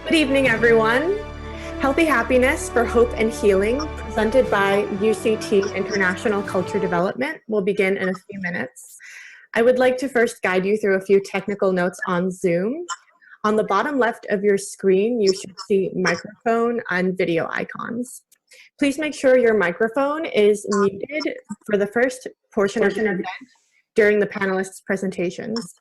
Good evening, everyone. Healthy Happiness for Hope and Healing, presented by UCT International Culture Development, will begin in a few minutes. I would like to first guide you through a few technical notes on Zoom. On the bottom left of your screen, you should see microphone and video icons. Please make sure your microphone is muted for the first portion of the event during the panelists' presentations.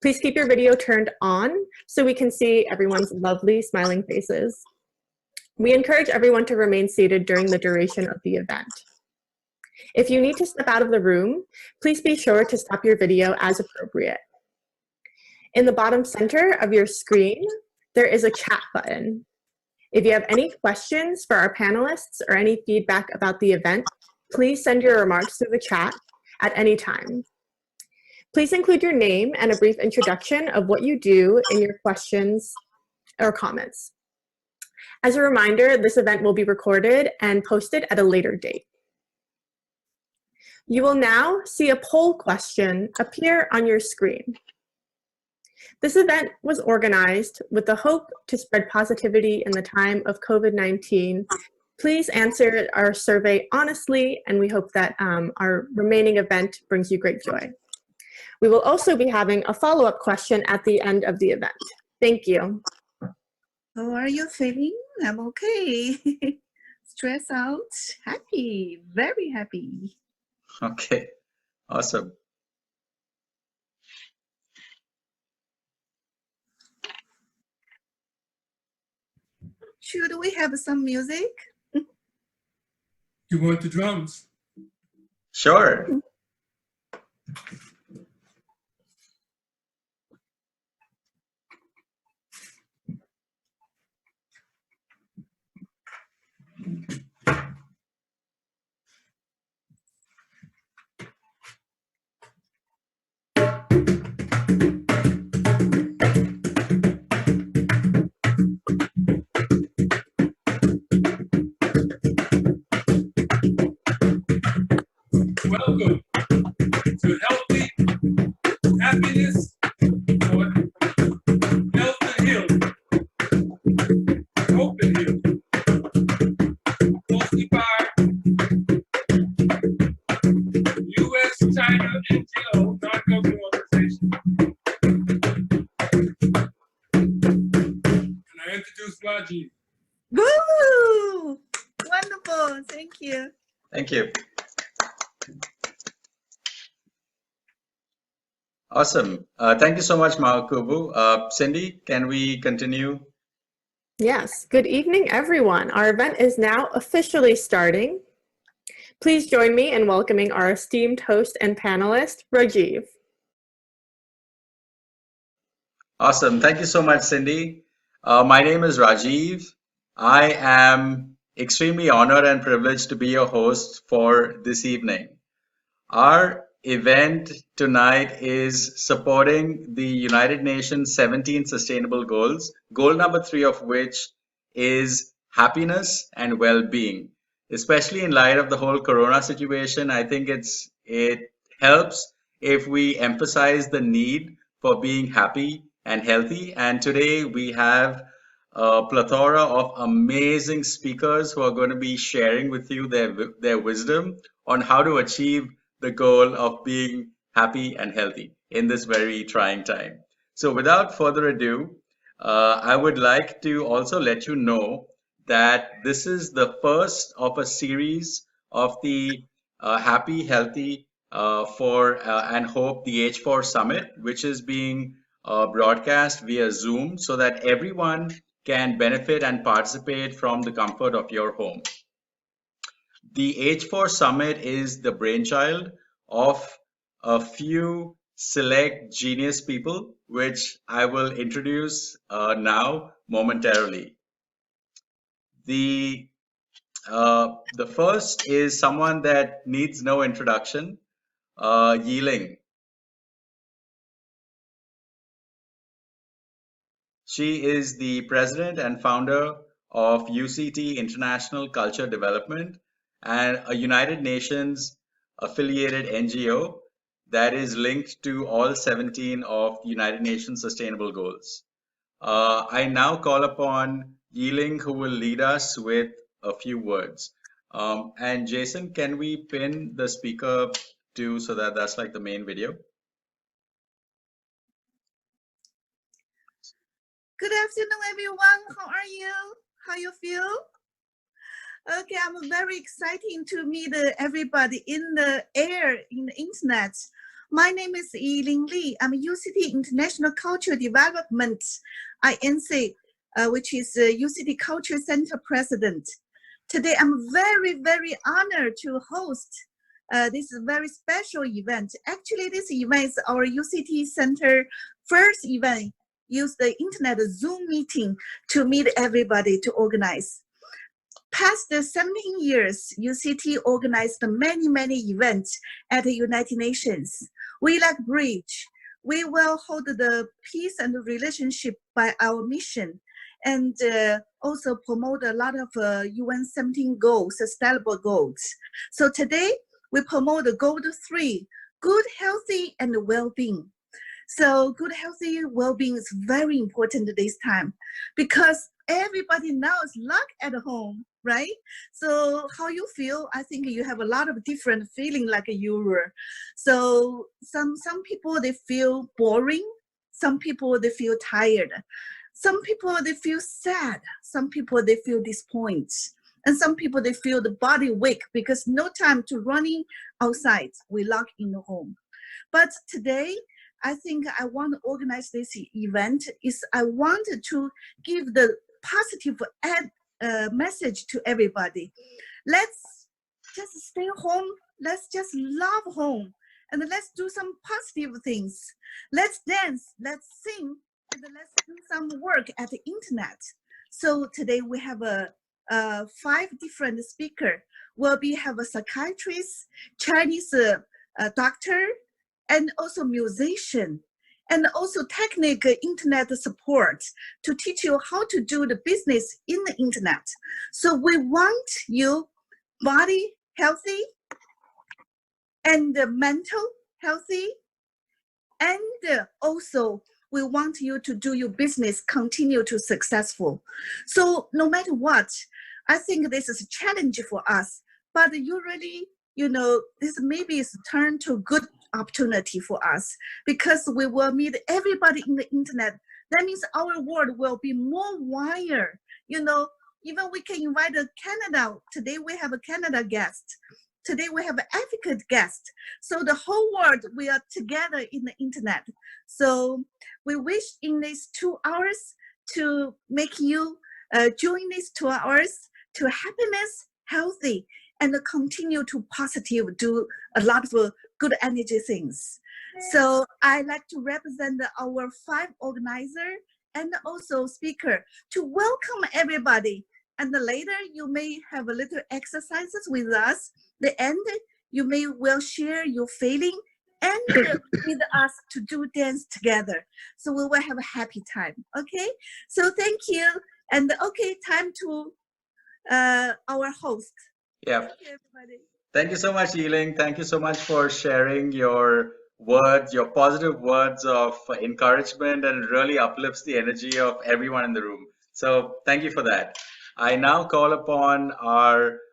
Please keep your video turned on so we can see everyone's lovely smiling faces. We encourage everyone to remain seated during the duration of the event. If you need to step out of the room, please be sure to stop your video as appropriate. In the bottom center of your screen, there is a chat button. If you have any questions for our panelists or any feedback about the event, please send your remarks through the chat at any time. Please include your name and a brief introduction of what you do in your questions or comments. As a reminder, this event will be recorded and posted at a later date. You will now see a poll question appear on your screen. This event was organized with the hope to spread positivity in the time of COVID-19. Please answer our survey honestly, and we hope that our remaining event brings you great joy. We will also be having a follow-up question at the end of the event. Thank you. How are you feeling? I'm okay. Stressed out, happy, very happy. Okay, awesome. Should we have some music? You want the drums? Sure. Welcome to Healthy Happiness for Health and Healing. Hope and Healing. Mostly by U.S.-China NGO, non-governmental organization. And I introduce Rajiv. Woo! Wonderful, thank you. Thank you. Awesome. Thank you so much, Mahakubu. Cindy, can we continue? Yes, good evening, everyone. Our event is now officially starting. Please join me in welcoming our esteemed host and panelist, Rajiv. Awesome. Thank you so much, Cindy. My name is Rajiv. I am extremely honored and privileged to be your host for this evening. Our event tonight is supporting the United Nations 17 Sustainable Goals, goal number 3 of which is happiness and well-being. Especially in light of the whole corona situation, I think it helps if we emphasize the need for being happy and healthy. And today we have a plethora of amazing speakers who are going to be sharing with you their wisdom on how to achieve the goal of being happy and healthy in this very trying time. So without further ado, I would like to also let you know that this is the first of a series of the Happy, Healthy and Hope, the H4 Summit, which is being broadcast via Zoom so that everyone can benefit and participate from the comfort of your home. The H4 Summit is the brainchild of a few select genius people, which I will introduce now momentarily. The first is someone that needs no introduction, Yiling. She is the president and founder of UCT International Culture Development, and a United Nations affiliated NGO that is linked to all 17 of the United Nations Sustainable Goals. I now call upon Yiling, who will lead us with a few words. And Jason, can we pin the speaker to so that that's like the main video? Good afternoon, everyone. How are you? How you feel? Okay, I'm very excited to meet everybody in the air, in the internet. My name is Yiling Li. I'm UCT International Cultural Development, INC, which is UCT Culture Center President. Today, I'm very, very honored to host this very special event. Actually, this event is our UCT Center first event. Use the internet Zoom meeting to meet everybody to organize. Past 17 years, UCT organized many, many events at the United Nations. We like bridge. We will hold the peace and relationship by our mission, and also promote a lot of UN 17 goals, sustainable goals. So today, we promote the goal 3, good, healthy, and well-being. So good, healthy well-being is very important this time because everybody now is locked at home, right? So how you feel, I think you have a lot of different feeling like you were. So some people, they feel boring. Some people, they feel tired. Some people, they feel sad. Some people, they feel disappointed. And some people, they feel the body weak because no time to running outside. We lock in the home. But today, I think I want to organize this event is I wanted to give the positive message to everybody. Let's just stay home. Let's just love home. And let's do some positive things. Let's dance, let's sing, and let's do some work at the internet. So today we have 5 different speakers. We have a psychiatrist, Chinese doctor, and also musician, and also technical internet support to teach you how to do the business in the internet. So we want you body healthy and mental healthy, and also we want you to do your business continue to successful. So no matter what, I think this is a challenge for us, but you really, this maybe is turned to good opportunity for us because we will meet everybody in the internet. That means our world will be more wider. Even we can invite a Canada. Today we have a Canada guest. Today we have an African guest. So the whole world, we are together in the internet. So we wish in these 2 hours to make you join these 2 hours to happiness, healthy, and continue to positive, do a lot of good energy things. So I like to represent our 5 organizer and also speaker to welcome everybody. And later you may have a little exercises with us. The end, you will share your feeling and with us to do dance together. So we will have a happy time, okay? So thank you. And okay, time to our host. Yeah. Thank you, everybody. Thank you so much, Yiling. Thank you so much for sharing your words, your positive words of encouragement, and it really uplifts the energy of everyone in the room. So thank you for that. I now call upon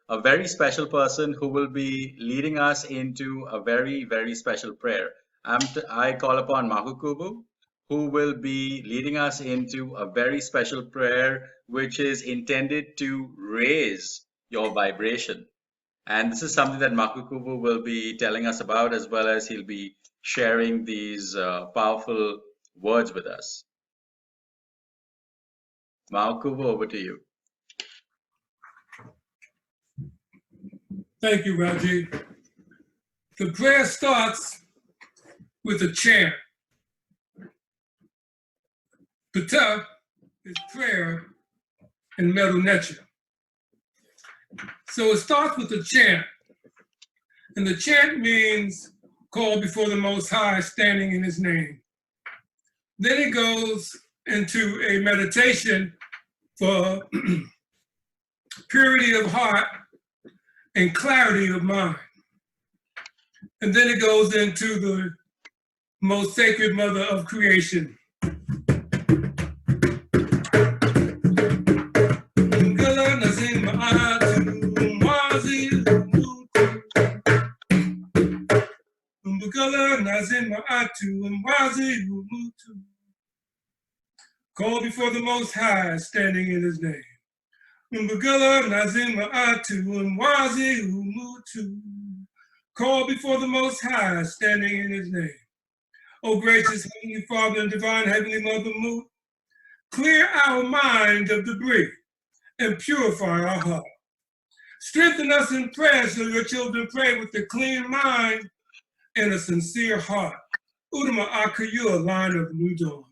a very special person who will be leading us into a very, very special prayer. I call upon Mahukubu, who will be leading us into a very special prayer, which is intended to raise your vibration. And this is something that Makukubu will be telling us about, as well as he'll be sharing these powerful words with us. Makukubu, over to you. Thank you, Rajiv. The prayer starts with a chant. Pata is prayer in Medu Necha. So it starts with a chant. And the chant means call before the Most High, standing in his name. Then it goes into a meditation for purity of heart and clarity of mind. And then it goes into the most sacred mother of creation. Umbagala Nazima Atu Umwazi Umutu. Call before the Most High, standing in his name. Umbagala Nazima Atu Umwazi Umutu. Call before the Most High, standing in his name. O gracious Heavenly Father and Divine Heavenly Mother Mu, clear our mind of debris and purify our heart. Strengthen us in prayer so your children pray with a clean mind and a sincere heart. Udama Akayu, a line of new dawn.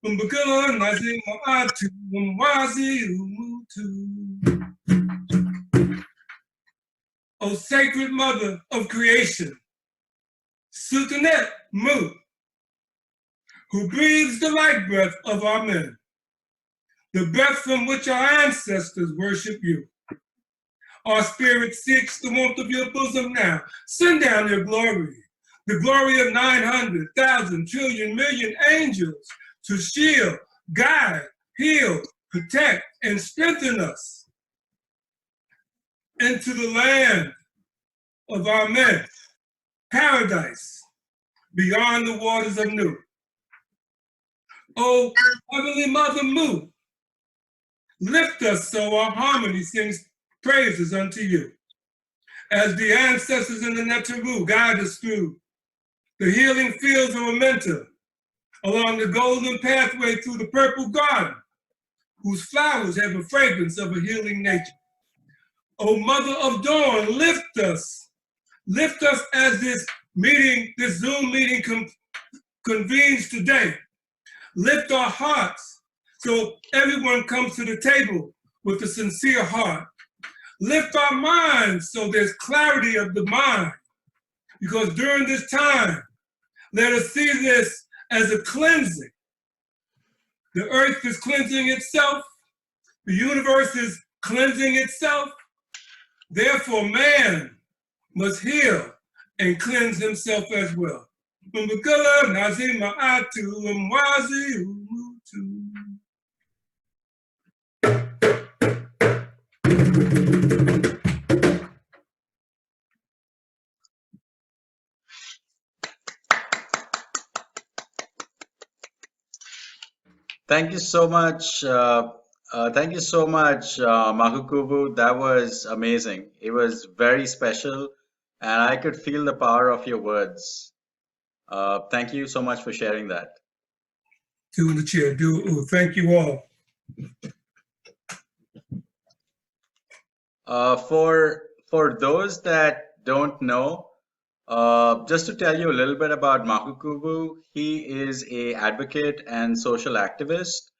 Umbagala Nazima Atu Umwazi Umutu. O sacred mother of creation, Sultanet Mu, who breathes the life breath of our men, the breath from which our ancestors worship you. Our spirit seeks the warmth of your bosom now. Send down your glory, the glory of 900,000 trillion million angels to shield, guide, heal, protect, and strengthen us into the land of our men, paradise beyond the waters of Nu. Oh, Heavenly Mother Mu, lift us so our harmony sings praises unto you. As the ancestors in the Neteru guide us through the healing fields of Amenta, along the golden pathway through the purple garden, whose flowers have a fragrance of a healing nature. O Mother of Dawn, lift us as this meeting, this Zoom meeting convenes today. Lift our hearts so everyone comes to the table with a sincere heart. Lift our minds so there's clarity of the mind. Because during this time, let us see this as a cleansing. The earth is cleansing itself. The universe is cleansing itself. Therefore, man must heal and cleanse himself as well. Umbagala Nazima Atu Umwazi Umutu. Thank you so much. Mahukubu. That was amazing. It was very special, and I could feel the power of your words. Thank you so much for sharing that. Two in the chair. Thank you all. For those that don't know, just to tell you a little bit about Mahukubu, he is a advocate and social activist.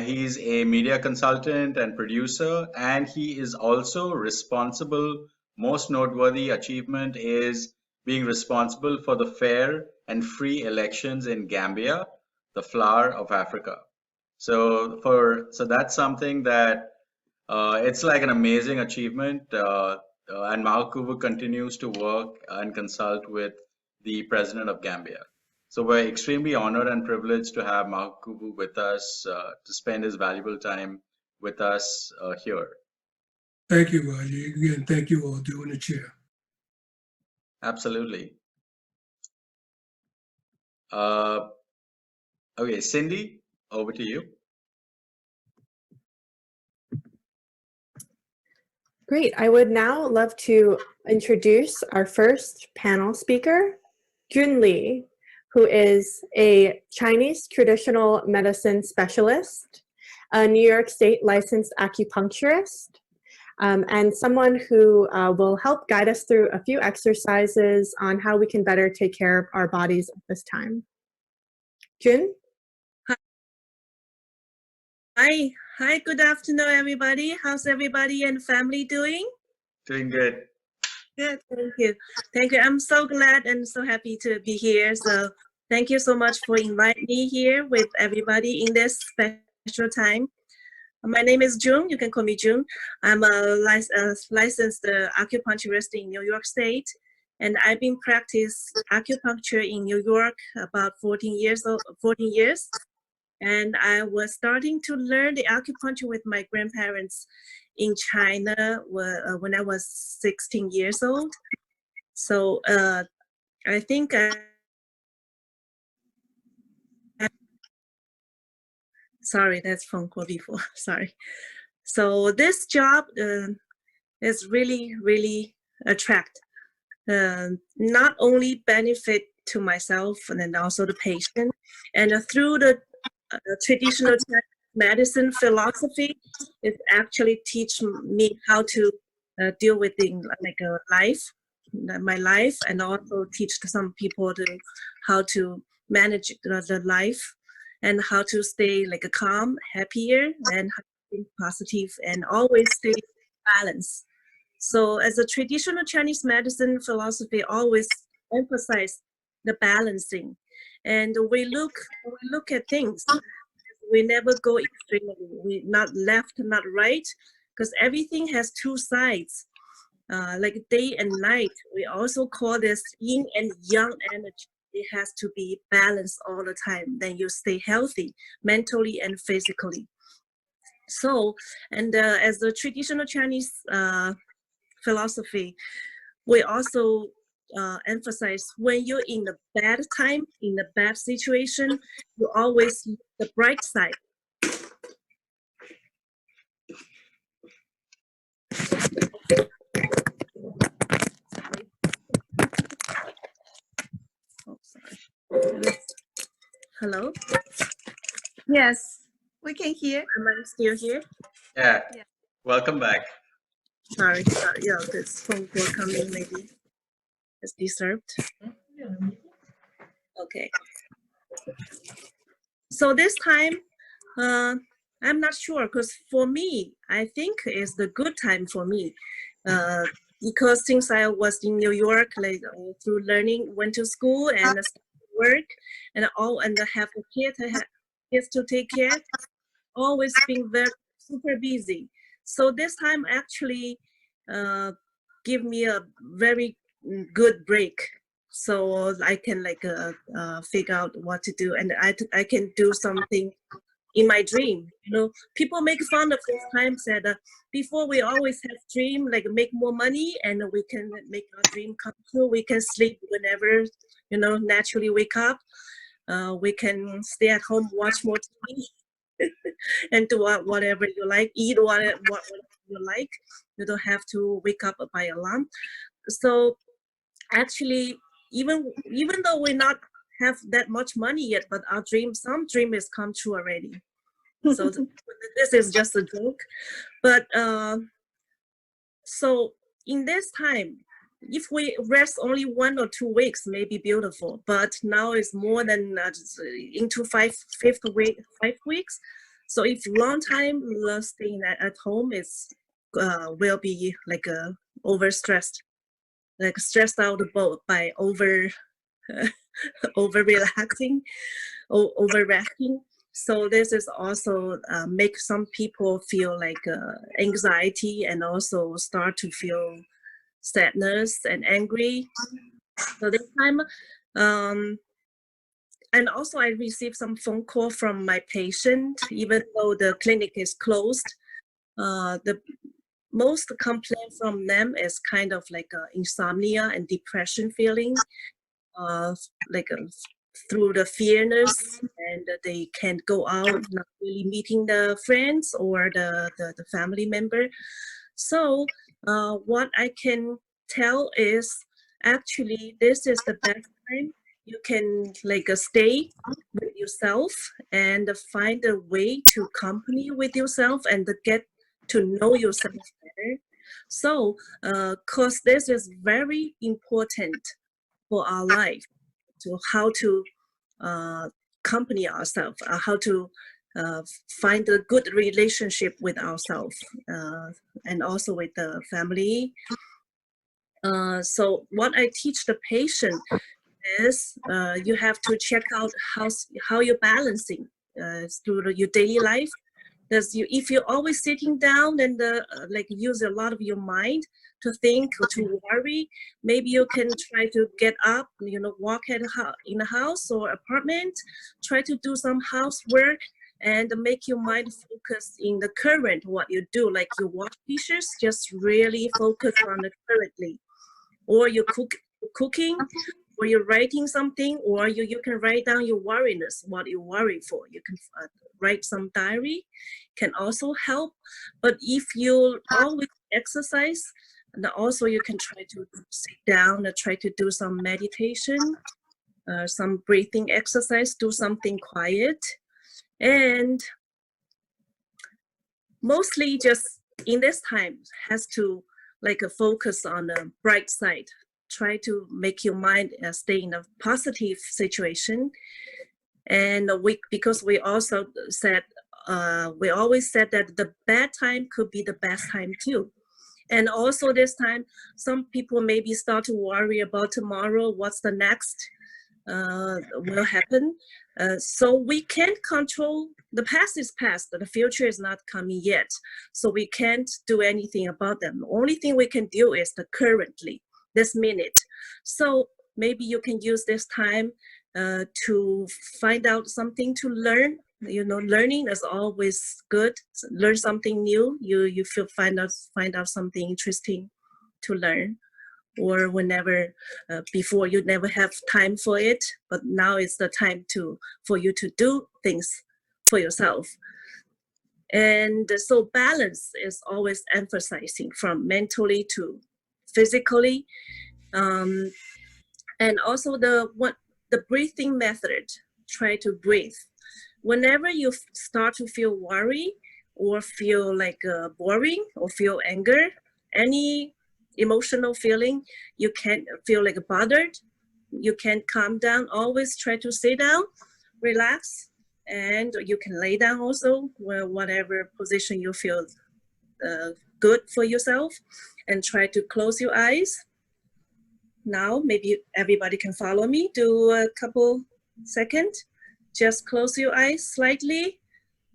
He's a media consultant and producer, and he is also responsible. Most noteworthy achievement is being responsible for the fair and free elections in Gambia, the flower of Africa. So that's something that it's like an amazing achievement. And Mahukubu continues to work and consult with the president of Gambia. So we're extremely honored and privileged to have Mahukubu with us to spend his valuable time with us here. Thank you, Raji. Again, thank you all. Doing the chair. Absolutely. Okay, Cindy, over to you. Great. I would now love to introduce our first panel speaker, Jun Li, who is a Chinese traditional medicine specialist, a New York State licensed acupuncturist, and someone who will help guide us through a few exercises on how we can better take care of our bodies at this time. Jun? Hi, good afternoon, everybody. How's everybody and family doing? Doing good. Good, thank you. Thank you. I'm so glad and so happy to be here. So thank you so much for inviting me here with everybody in this special time. My name is June. You can call me June. I'm a licensed acupuncturist in New York State. And I've been practicing acupuncture in New York about 14 years. And I was starting to learn the acupuncture with my grandparents in China when I was 16 years old. So I think sorry, that's phone call before. Sorry. So this job is really attract. Not only benefit to myself and then also the patient, and through the traditional medicine philosophy, it actually teach me how to deal with things like my life, and also teach some people to how to manage the life and how to stay like a calm, happier, and how to think positive and always stay balanced. So as a traditional Chinese medicine philosophy always emphasize the balancing. And we look at things, we never go extremely. We not left, not right, because everything has two sides. Like day and night, we also call this yin and yang energy. It has to be balanced all the time. Then you stay healthy mentally and physically. So, and as the traditional Chinese philosophy, we also emphasize when you're in the bad time, in the bad situation, you always look the bright side. Oh, sorry. Hello? Yes, we can hear. Am I still here? Yeah. Yeah. Welcome back. Sorry. Yeah, this phone call coming maybe is disturbed. Okay. So this time, I'm not sure because for me, I think it's the good time for me. Because since I was in New York, like through learning, went to school and work, and have a kid, I have kids to take care. Always been very super busy. So this time actually give me a very good break, so I can like figure out what to do, and I can do something in my dream. You know, people make fun of this time, said before we always have dream like make more money and we can make our dream come true. We can sleep whenever, you know, naturally wake up. We can stay at home, watch more TV, and do whatever you like, eat whatever you like. You don't have to wake up by alarm. So actually, even though we not have that much money yet, but our some dream is come true already. So this is just a joke, but so in this time, if we rest only 1 or 2 weeks, may be beautiful. But now it's more than into 5 weeks. So if long time staying at home is will be like overstressed, like stressed out by over relaxing or over resting. So this is also make some people feel like anxiety and also start to feel sadness and angry. So this time, and also I received some phone call from my patient, even though the clinic is closed. The most complaint from them is kind of like insomnia and depression feeling, like through the fearness, and they can't go out, not really meeting the friends or the family member. So what I can tell is actually this is the best time you can like stay with yourself and find a way to accompany with yourself and get to know yourself better. So because this is very important for our life, to how to accompany ourselves, how to find a good relationship with ourselves and also with the family. So what I teach the patient is you have to check out how you're balancing through your daily life. Because if you're always sitting down and like use a lot of your mind to think or to worry, maybe you can try to get up, you know, walk in a house or apartment, try to do some housework and make your mind focus in the current what you do, like you wash dishes, just really focus on it currently, or you cooking, or you're writing something, or you can write down your worriness, what you worry for. You can write some diary, can also help. But if you always exercise, and also you can try to sit down and try to do some meditation, some breathing exercise, do something quiet, and mostly just in this time has to like focus on the bright side. Try to make your mind stay in a positive situation. And because we also said, we always said that the bad time could be the best time too. And also this time, some people maybe start to worry about tomorrow, what's the next will happen. So we can't control, the past is past, but the future is not coming yet. So we can't do anything about them. The only thing we can do is the currently, this minute. So maybe you can use this time to find out something to learn. You know, learning is always good. Learn something new. You feel find out something interesting to learn. Or whenever before you never have time for it, but now is the time for you to do things for yourself. And so balance is always emphasizing from mentally to physically, and also the breathing method. Try to breathe whenever you start to feel worry or feel like boring or feel anger, any emotional feeling, you can't feel like bothered, you can calm down, always try to sit down, relax, and you can lay down also, whatever position you feel good for yourself, and try to close your eyes. Now maybe everybody can follow me, do a couple seconds, just close your eyes slightly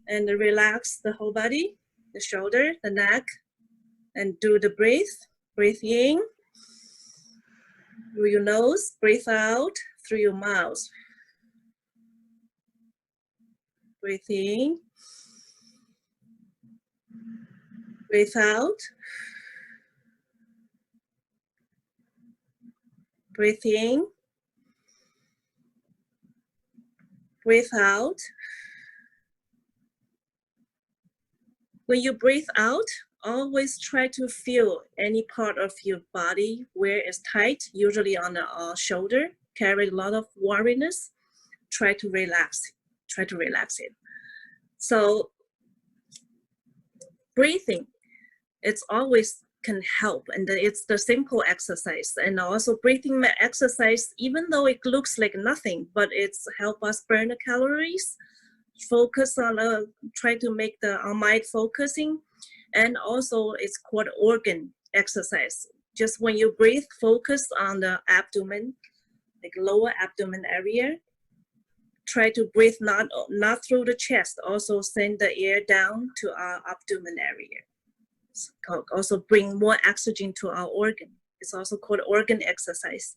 and relax the whole body, the shoulder, the neck, and do the breathe. Breathe in through your nose, breathe out through your mouth. Breathe in, breathe out, breathe in, breathe out. When you breathe out, always try to feel any part of your body where it's tight, usually on the shoulder, carry a lot of worriness. Try to relax it. So breathing, it's always can help, and it's the simple exercise. And also breathing exercise, even though it looks like nothing, but it's help us burn the calories, focus on try to make our mind focusing. And also it's called organ exercise. Just when you breathe, focus on the abdomen, like lower abdomen area. Try to breathe not through the chest, also send the air down to our abdomen area. Also bring more oxygen to our organ. It's also called organ exercise.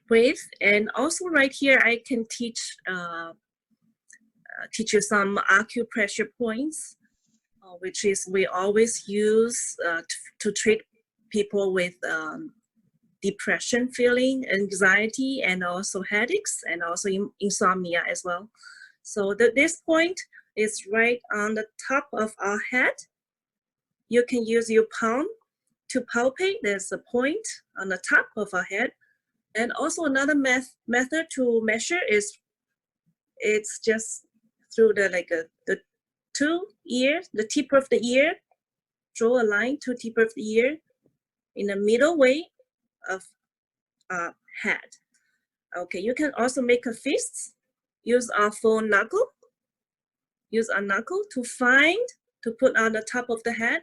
Breathe. And also right here, I can teach you some acupressure points, which is we always use to treat people with depression feeling, anxiety, and also headaches, and also insomnia as well. So this point is right on the top of our head. You can use your palm to palpate. There's a point on the top of our head. And also another method to measure is it's just through the two ears, the tip of the ear, draw a line to tip of the ear in the middle way of head. Okay, you can also make a fist, use our full knuckle, use a knuckle to put on the top of the head.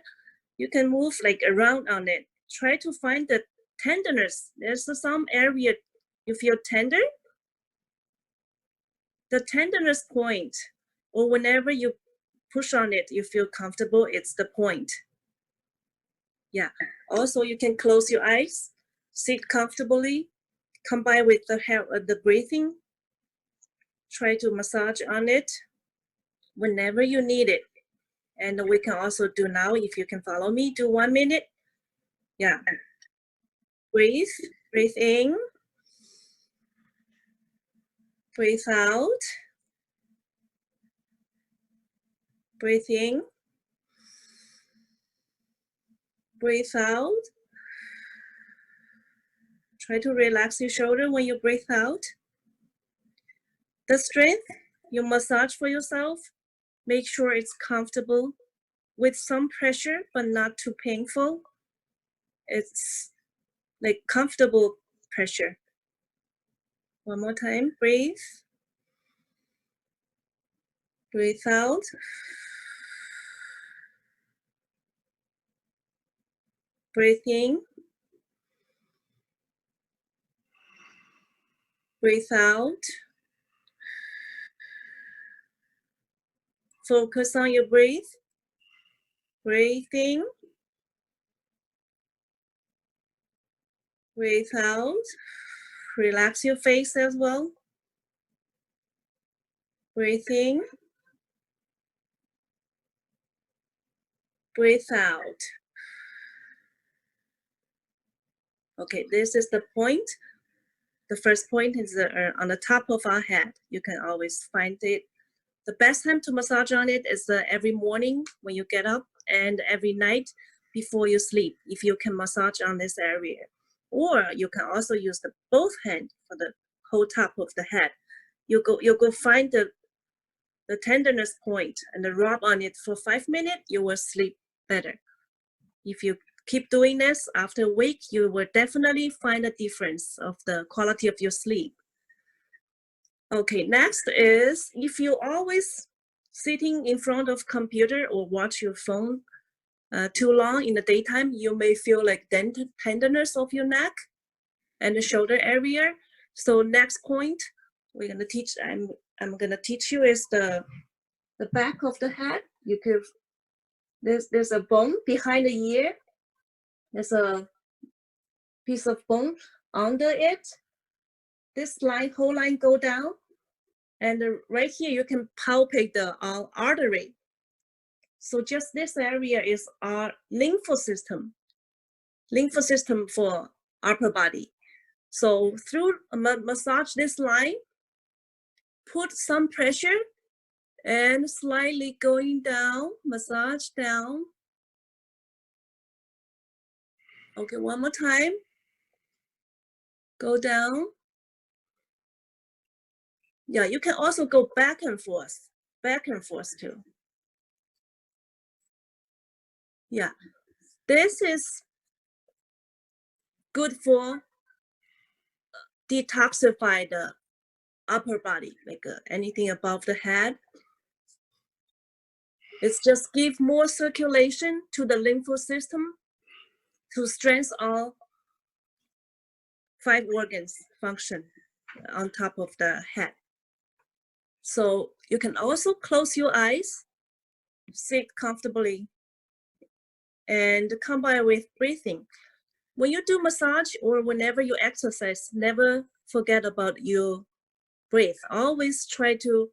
You can move like around on it. Try to find the tenderness. There's some area you feel tender. The tenderness point, or whenever you push on it, you feel comfortable, it's the point. Yeah, also you can close your eyes, sit comfortably, combine with the breathing. Try to massage on it whenever you need it. And we can also do now, if you can follow me, do 1 minute. Yeah. Breathe. Breathe in. Breathe out. Breathe in. Breathe out. Try to relax your shoulder when you breathe out. The strength you massage for yourself, make sure it's comfortable with some pressure, but not too painful. It's like comfortable pressure. One more time, breathe. Breathe out. Breathe in. Breathe out. Focus on your breath. Breathe in. Breathe out. Relax your face as well. Breathe in. Breathe out. Okay, this is the point. The first point is on the top of our head. You can always find it. The best time to massage on it is every morning when you get up and every night before you sleep, if you can massage on this area. Or you can also use the both hands for the whole top of the head. You go find the tenderness point and rub on it for 5 minutes, you will sleep better. If you keep doing this after a week, you will definitely find a difference of the quality of your sleep. Okay, next is if you always sitting in front of computer or watch your phone too long in the daytime, you may feel like tenderness of your neck and the shoulder area. So next point we're gonna teach, I'm gonna teach you is the back of the head. You could there's a bone behind the ear. There's a piece of bone under it. This line, whole line go down. And right here, you can palpate the artery. So just this area is our lymph system for upper body. So through massage this line, put some pressure and slightly going down, massage down. Okay, one more time. Go down. Yeah, you can also go back and forth too. Yeah, this is good for detoxify the upper body, like anything above the head. It's just give more circulation to the lymph system to strengthen all 5 organs function on top of the head. So you can also close your eyes, sit comfortably, and combine with breathing. When you do massage or whenever you exercise, never forget about your breath. Always try to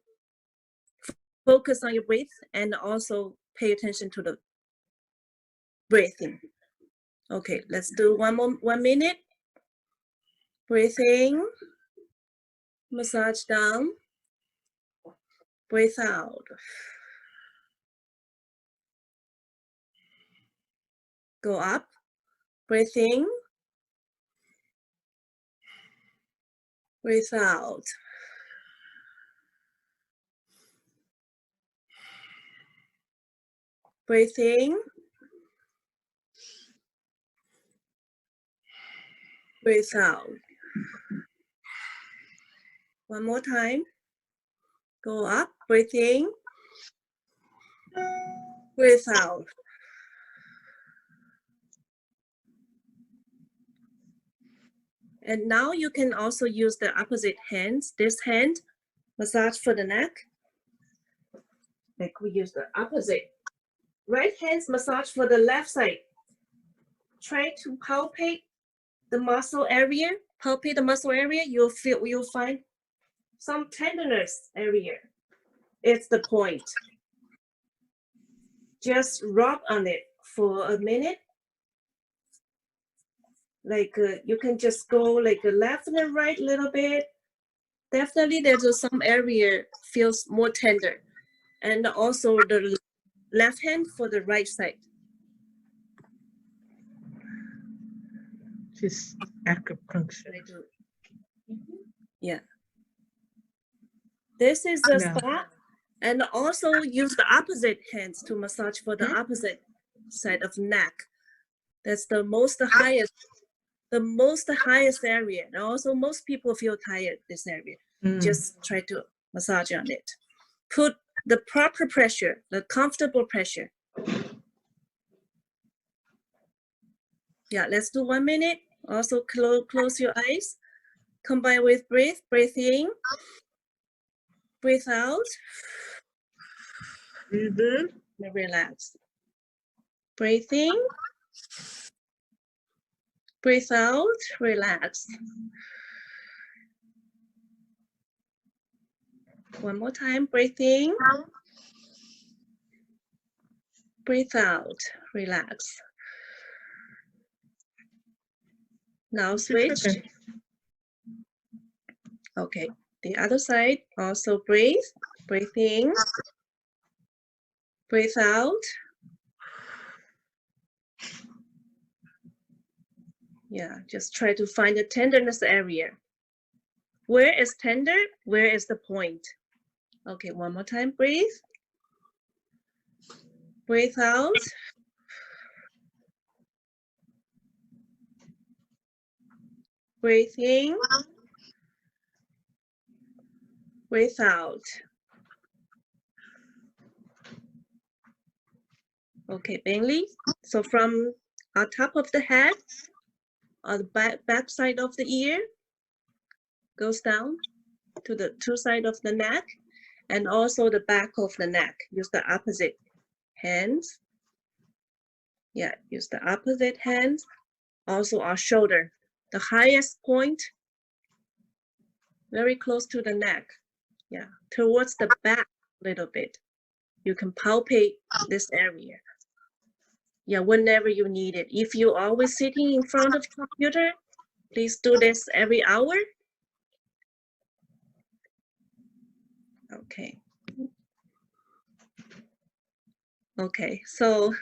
focus on your breath and also pay attention to the breathing. Okay, let's do 1 minute. Breathe in, massage down, breathe out. Go up, breathe in, breathe out. Breathe in, breathe out. One more time. Go up, breathe in, breathe out. And now you can also use the opposite hands. This hand, massage for the neck. Like we use the opposite. Right hands massage for the left side. Try to palpate the muscle area. Palpate the muscle area. You'll find some tenderness area. It's the point. Just rub on it for a minute. like you can just go like left and right a little bit. Definitely there's some area feels more tender, and also the left hand for the right side. Just acupuncture. I do. Yeah. This is a Yeah. spot, and also use the opposite hands to massage for the opposite side of neck. That's the most highest area. And also most people feel tired this area. Just try to massage on it. Put the proper pressure, the comfortable pressure. Yeah, let's do 1 minute. Also close your eyes. Combine with breathe in, breathe out, Breathe in. and relax. Breathe in, breathe out, relax. One more time, breathe in, breathe out, relax. Now switch. Okay, the other side, also breathe in, breathe out. Yeah, just try to find the tenderness area. Where is tender? Where is the point? Okay, one more time, breathe. Breathe out. Breathe in. Breathe out. Okay, Bailey. So from on top of the head, on the back side of the ear, goes down to the two sides of the neck, and also the back of the neck. Use the opposite hands. Yeah, use the opposite hands. Also our shoulder, the highest point, very close to the neck. Yeah, towards the back a little bit. You can palpate this area. Yeah, whenever you need it. If you're always sitting in front of the computer, please do this every hour. Okay. Okay, so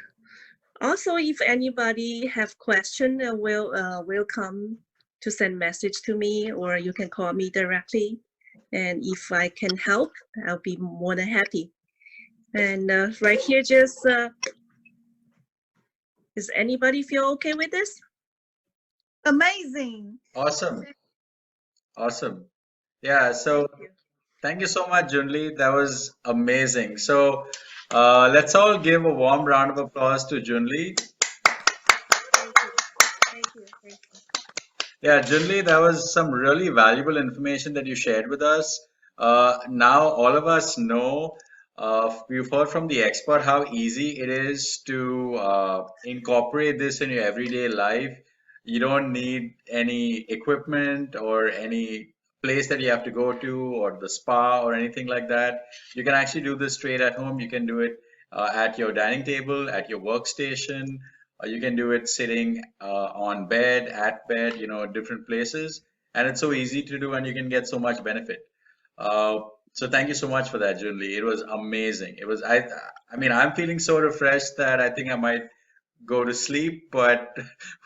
also if anybody have question, welcome to send message to me, or you can call me directly. And if I can help, I'll be more than happy. And right here, just does anybody feel okay with this? Amazing. Awesome. Awesome. Yeah, so thank you so much, Junli. That was amazing. So let's all give a warm round of applause to Junli. Thank you. Thank you. Thank you. Yeah, Junli, that was some really valuable information that you shared with us. Now, all of us know, we've heard from the expert how easy it is to incorporate this in your everyday life. You don't need any equipment or any place that you have to go to or the spa or anything like that. You can actually do this straight at home. You can do it at your dining table, at your workstation. You can do it sitting on bed, at bed, different places. And it's so easy to do and you can get so much benefit. So thank you so much for that, Junli. It was amazing. I mean, I'm feeling so refreshed that I think I might go to sleep, but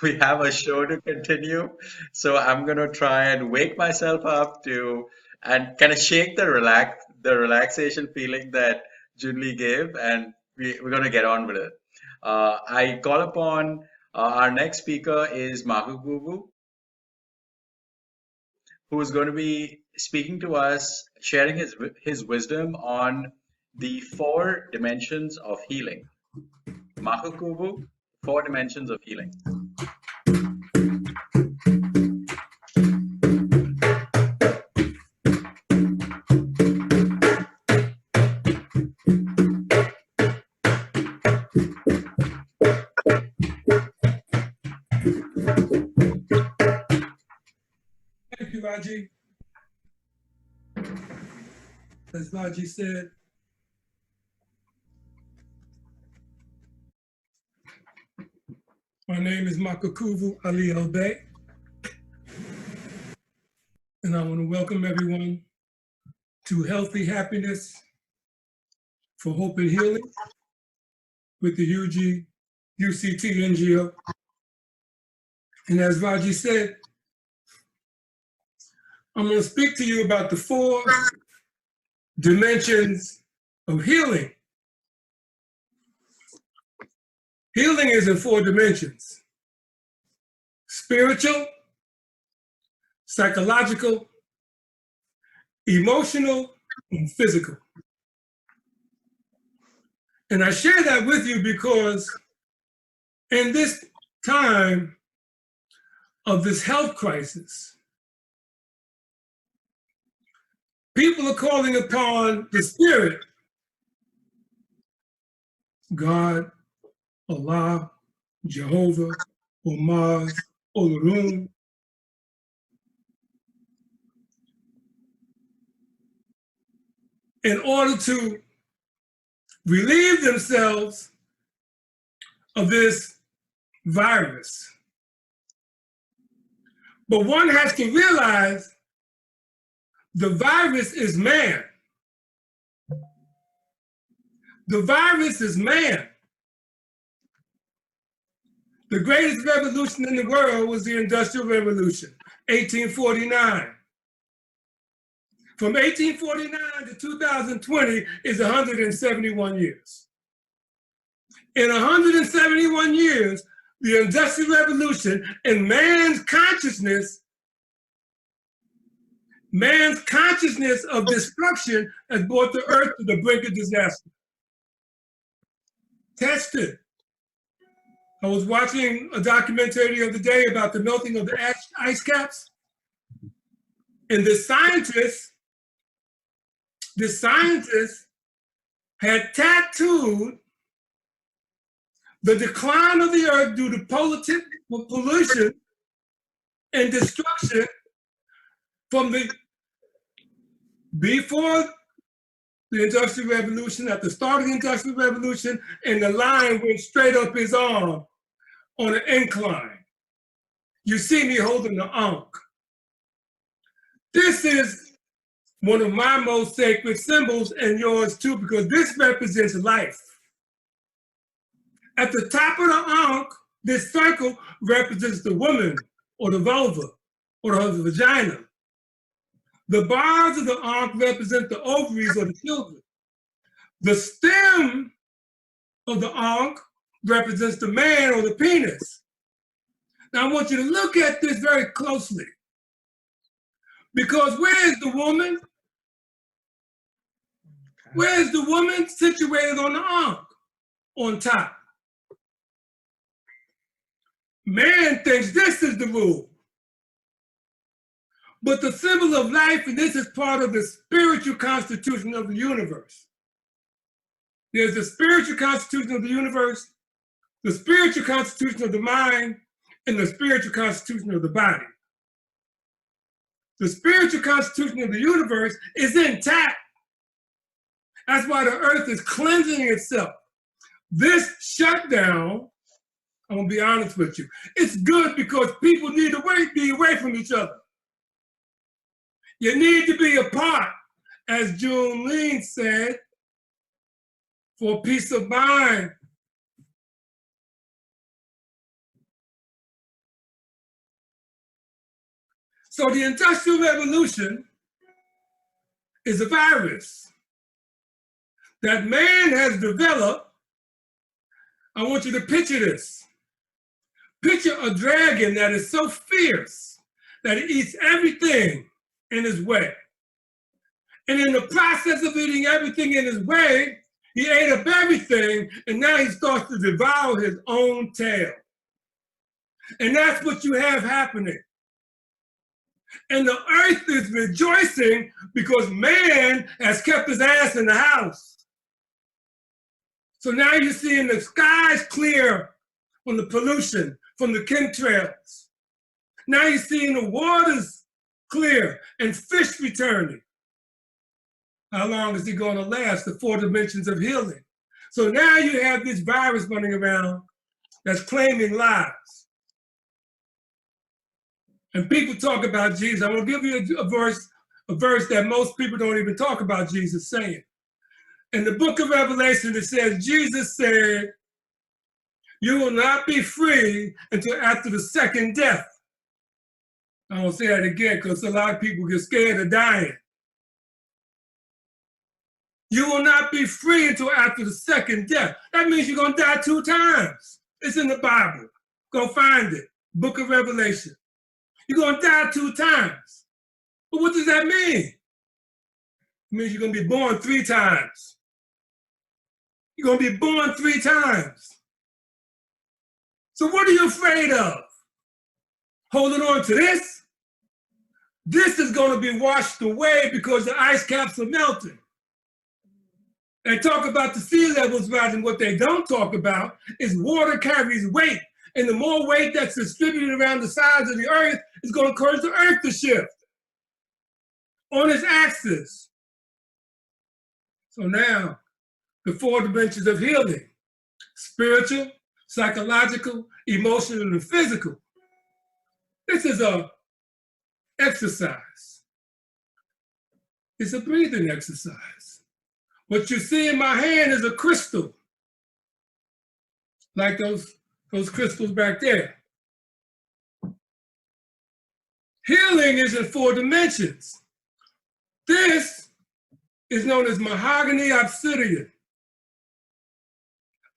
we have a show to continue. So I'm gonna try and wake myself up to and kind of shake the relaxation feeling that Junli gave, and we're gonna get on with it. I call upon our next speaker is Makugubu, who is going to be speaking to us, sharing his wisdom on the 4 dimensions of healing. Makugubu, 4 dimensions of healing. Thank you, Raji. As Raji said, My name is Makakuvu Ali Elbey, and I want to welcome everyone to Healthy Happiness for Hope and Healing with the UCT NGO. And as Raji said, I'm going to speak to you about the 4 dimensions of healing. Healing is in 4 dimensions: spiritual, psychological, emotional, and physical. And I share that with you because in this time of this health crisis, people are calling upon the spirit, God, Allah, Jehovah, or Mars, or Laroon, in order to relieve themselves of this virus. But one has to realize the virus is man. The virus is man. The greatest revolution in the world was the Industrial Revolution, 1849. From 1849 to 2020 is 171 years. In 171 years, the Industrial Revolution and man's consciousness of destruction has brought the earth to the brink of disaster. Test it. I was watching a documentary the other day about the melting of the ice caps. And the scientists had tattooed the decline of the earth due to pollution and destruction from before the Industrial Revolution, at the start of the Industrial Revolution, and the line went straight up his arm on an incline. You see me holding the Ankh. This is one of my most sacred symbols, and yours too, because this represents life. At the top of the Ankh, this circle represents the woman, or the vulva, or the vagina. The bars of the Ankh represent the ovaries or the children. The stem of the Ankh represents the man or the penis. Now I want you to look at this very closely, because where is the woman? Where is the woman situated on the Ankh? On top. Man thinks this is the rule. But the symbol of life, and this is part of the spiritual constitution of the universe. There's the spiritual constitution of the universe, the spiritual constitution of the mind, and the spiritual constitution of the body. The spiritual constitution of the universe is intact. That's why the earth is cleansing itself. This shutdown, I'm gonna be honest with you, it's good because people need to be away from each other. You need to be apart, as June Lean said, for peace of mind. So the Industrial Revolution is a virus that man has developed. I want you to picture this. Picture a dragon that is so fierce that it eats everything in his way. And in the process of eating everything in his way, he ate up everything, and now he starts to devour his own tail. And that's what you have happening. And the earth is rejoicing because man has kept his ass in the house. So now you're seeing the skies clear from the pollution, from the chemtrails. Now you're seeing the waters clear and fish returning. How long is it going to last? The 4 dimensions of healing. So now you have this virus running around that's claiming lives. And people talk about Jesus. I'm going to give you a verse that most people don't even talk about Jesus saying. In the book of Revelation, it says, Jesus said, you will not be free until after the second death. I won't say that again because a lot of people get scared of dying. You will not be free until after the second death. That means you're going to die 2 times. It's in the Bible. Go find it. Book of Revelation. You're going to die 2 times. But what does that mean? It means you're going to be born 3 times. You're going to be born 3 times. So what are you afraid of? Holding on to this? This is going to be washed away because the ice caps are melting. They talk about the sea levels rising. What they don't talk about is water carries weight. And the more weight that's distributed around the sides of the earth is going to cause the earth to shift on its axis. So now, the 4 dimensions of healing: spiritual, psychological, emotional, and physical. This is a exercise. It's a breathing exercise. What you see in my hand is a crystal, like those crystals back there. Healing is in 4 dimensions. This is known as mahogany obsidian.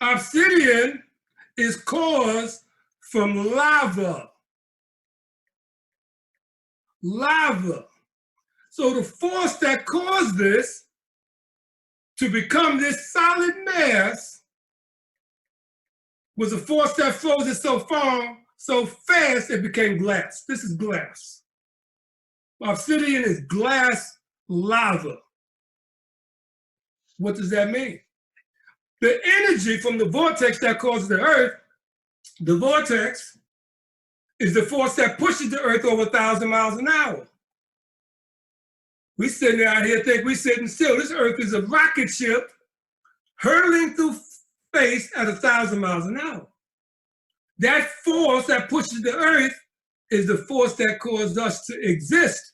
Obsidian is caused from lava. Lava. So the force that caused this to become this solid mass was a force that froze it so far, so fast, it became glass. This is glass. Obsidian is glass lava. What does that mean? The energy from the vortex that causes the earth, the vortex is the force that pushes the earth over 1,000 miles an hour. We sitting out here think we sitting still. This earth is a rocket ship hurtling through space at 1,000 miles an hour. That force that pushes the earth is the force that caused us to exist.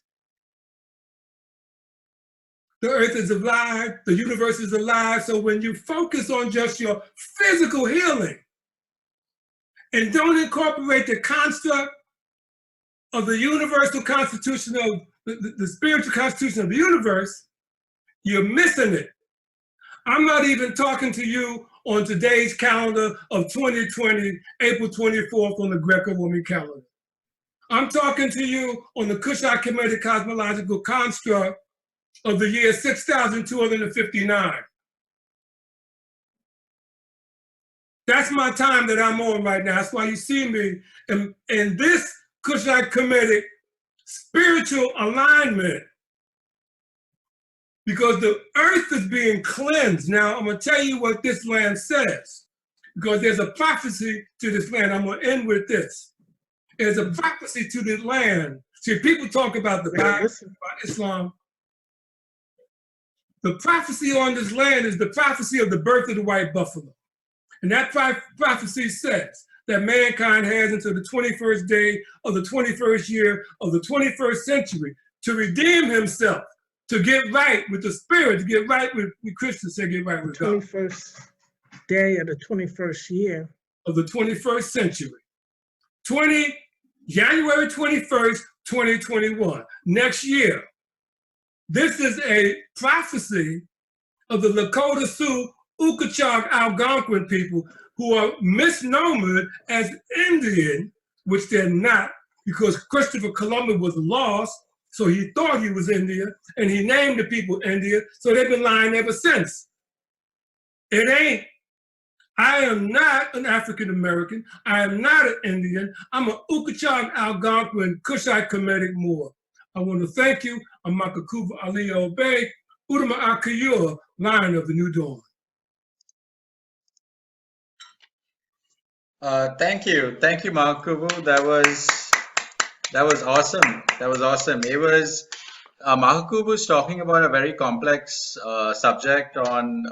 The earth is alive, the universe is alive. So when you focus on just your physical healing and don't incorporate the construct of the universal constitution of the spiritual constitution of the universe, you're missing it. I'm not even talking to you on today's calendar of 2020, April 24th on the Greco-Roman calendar. I'm talking to you on the Kushite Kemetic cosmological construct of the year 6,259. That's my time that I'm on right now. That's why you see me in this Kushite Kemetic spiritual alignment, because the earth is being cleansed. Now, I'm going to tell you what this land says, because there's a prophecy to this land. I'm going to end with this. There's a prophecy to this land. See, people talk about the Bible, about Islam. The prophecy on this land is the prophecy of the birth of the white buffalo. And that prophecy says that mankind has until the 21st day of the 21st year of the 21st century to redeem himself, to get right with the spirit, to get right with Christians, say get right with God. 21st day of the 21st year. Of the 21st century. January 21st, 2021, next year. This is a prophecy of the Lakota Sioux Ukachak Algonquin people who are misnomered as Indian, which they're not, because Christopher Columbus was lost, so he thought he was Indian, and he named the people India, so they've been lying ever since. It ain't. I am not an African American. I am not an Indian. I'm an Ukachak Algonquin Kushite Kemetic Moor. I want to thank you. I'm Makakuba Ali Obey, Udama Akayua, Lion of the New Dawn. Thank you, Makakubu. That was awesome. That was awesome. It was Makakubu's talking about a very complex subject on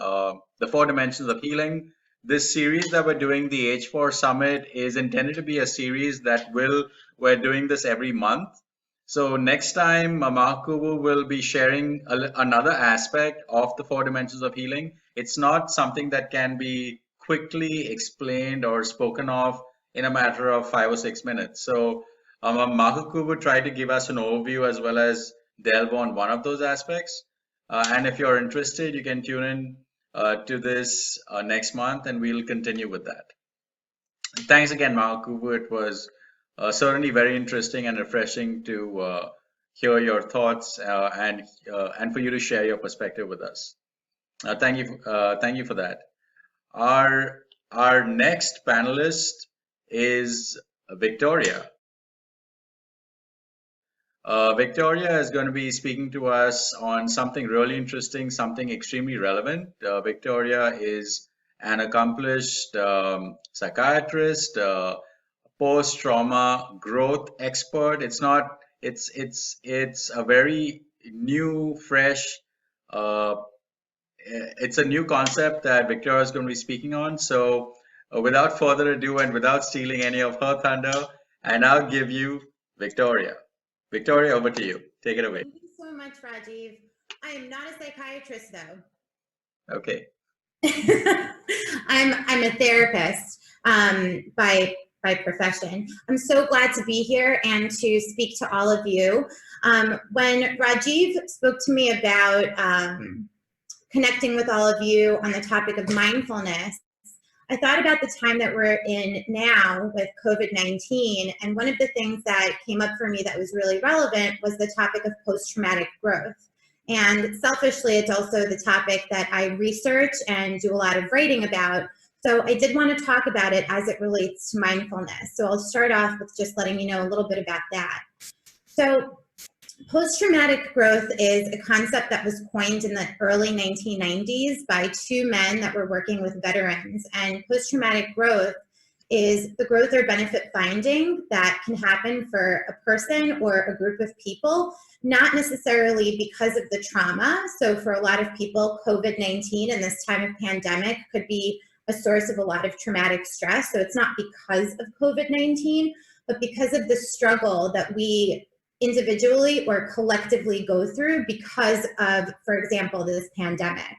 the 4 dimensions of healing. this series that we're doing, the H4 Summit, is intended to be a series that we're doing this every month. So next time, Mahakubu will be sharing another aspect of the 4 dimensions of healing. It's not something that can be quickly explained or spoken of in a matter of 5 or 6 minutes. So Mahakubu tried to give us an overview as well as delve on one of those aspects. And if you're interested, you can tune in to this next month, and we'll continue with that. Thanks again, Mahakubu. It was certainly very interesting and refreshing to hear your thoughts and for you to share your perspective with us. Thank you for that. Our next panelist is Victoria. Victoria is going to be speaking to us on something really interesting, something extremely relevant. Victoria is an accomplished psychiatrist, post-trauma growth expert. It's a very new, fresh, it's a new concept that Victoria is going to be speaking on. So without further ado and without stealing any of her thunder, I now give you Victoria. Victoria, over to you. Take it away. Thank you so much, Rajiv. I am not a psychiatrist, though. Okay. I'm a therapist by profession. I'm so glad to be here and to speak to all of you. When Rajiv spoke to me about connecting with all of you on the topic of mindfulness, I thought about the time that we're in now with COVID-19, and one of the things that came up for me that was really relevant was the topic of post-traumatic growth. And selfishly, it's also the topic that I research and do a lot of writing about. So I did want to talk about it as it relates to mindfulness. So I'll start off with just letting you know a little bit about that. So post-traumatic growth is a concept that was coined in the early 1990s by 2 men that were working with veterans. And post-traumatic growth is the growth or benefit finding that can happen for a person or a group of people, not necessarily because of the trauma. So for a lot of people, COVID-19 and this time of pandemic could be a source of a lot of traumatic stress. So it's not because of COVID-19, but because of the struggle that we individually or collectively go through because of, for example, this pandemic.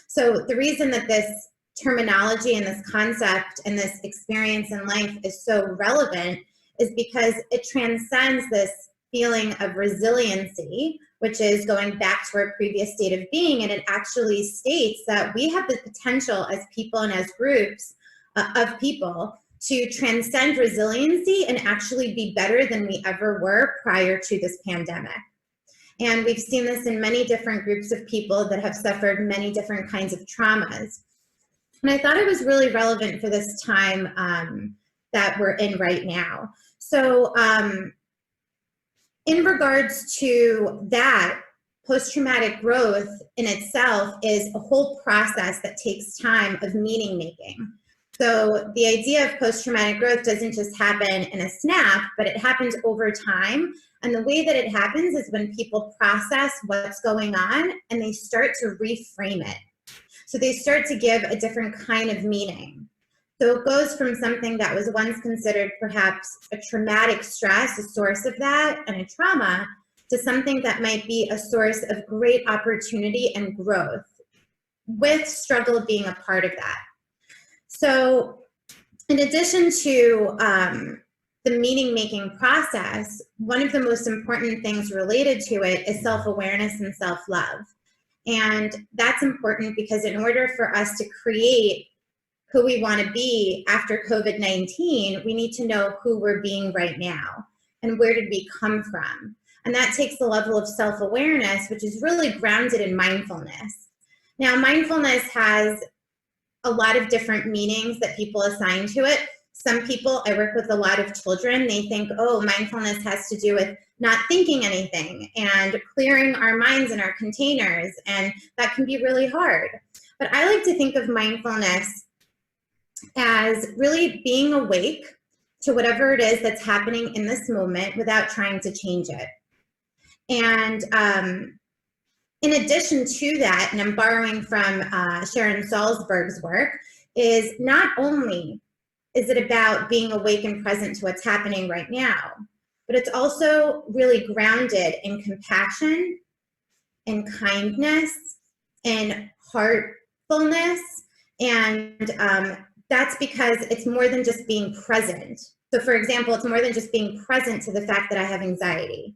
So the reason that this terminology and this concept and this experience in life is so relevant is because it transcends this feeling of resiliency, which is going back to our previous state of being, and it actually states that we have the potential as people and as groups of people to transcend resiliency and actually be better than we ever were prior to this pandemic. And we've seen this in many different groups of people that have suffered many different kinds of traumas. And I thought it was really relevant for this time that we're in right now. So in regards to that, post-traumatic growth in itself is a whole process that takes time of meaning making. So the idea of post-traumatic growth doesn't just happen in a snap, but it happens over time. And the way that it happens is when people process what's going on and they start to reframe it. So they start to give a different kind of meaning. So it goes from something that was once considered perhaps a traumatic stress, a source of that, and a trauma, to something that might be a source of great opportunity and growth, with struggle being a part of that. So in addition to the meaning-making process, one of the most important things related to it is self-awareness and self-love. And that's important because in order for us to create who we want to be after COVID-19, we need to know who we're being right now and where did we come from. And that takes a level of self-awareness, which is really grounded in mindfulness. Now, mindfulness has a lot of different meanings that people assign to it. Some people, I work with a lot of children, they think, oh, mindfulness has to do with not thinking anything and clearing our minds and our containers, and that can be really hard. But I like to think of mindfulness as really being awake to whatever it is that's happening in this moment without trying to change it. And in addition to that, and I'm borrowing from Sharon Salzberg's work, is not only is it about being awake and present to what's happening right now, but it's also really grounded in compassion and kindness and heartfulness. And that's because it's more than just being present. So for example, it's more than just being present to the fact that I have anxiety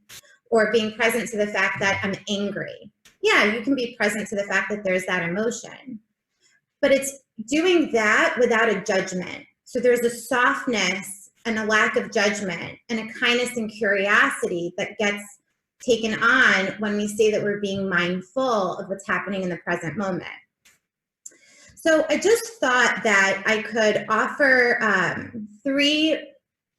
or being present to the fact that I'm angry. Yeah, you can be present to the fact that there's that emotion, but it's doing that without a judgment. So there's a softness and a lack of judgment and a kindness and curiosity that gets taken on when we say that we're being mindful of what's happening in the present moment. So I just thought that I could offer 3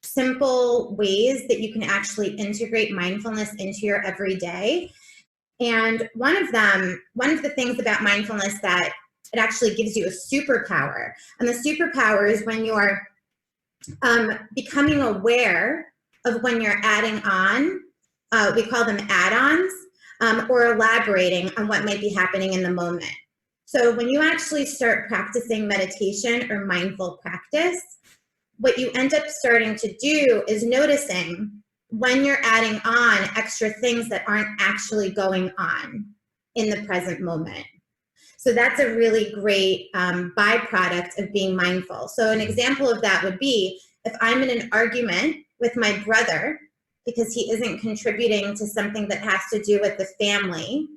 simple ways that you can actually integrate mindfulness into your everyday. And one of the things about mindfulness that it actually gives you a superpower. And the superpower is when you're becoming aware of when you're adding on, we call them add-ons, or elaborating on what might be happening in the moment. So when you actually start practicing meditation or mindful practice, what you end up starting to do is noticing when you're adding on extra things that aren't actually going on in the present moment. So that's a really great byproduct of being mindful. So an example of that would be if I'm in an argument with my brother because he isn't contributing to something that has to do with the family,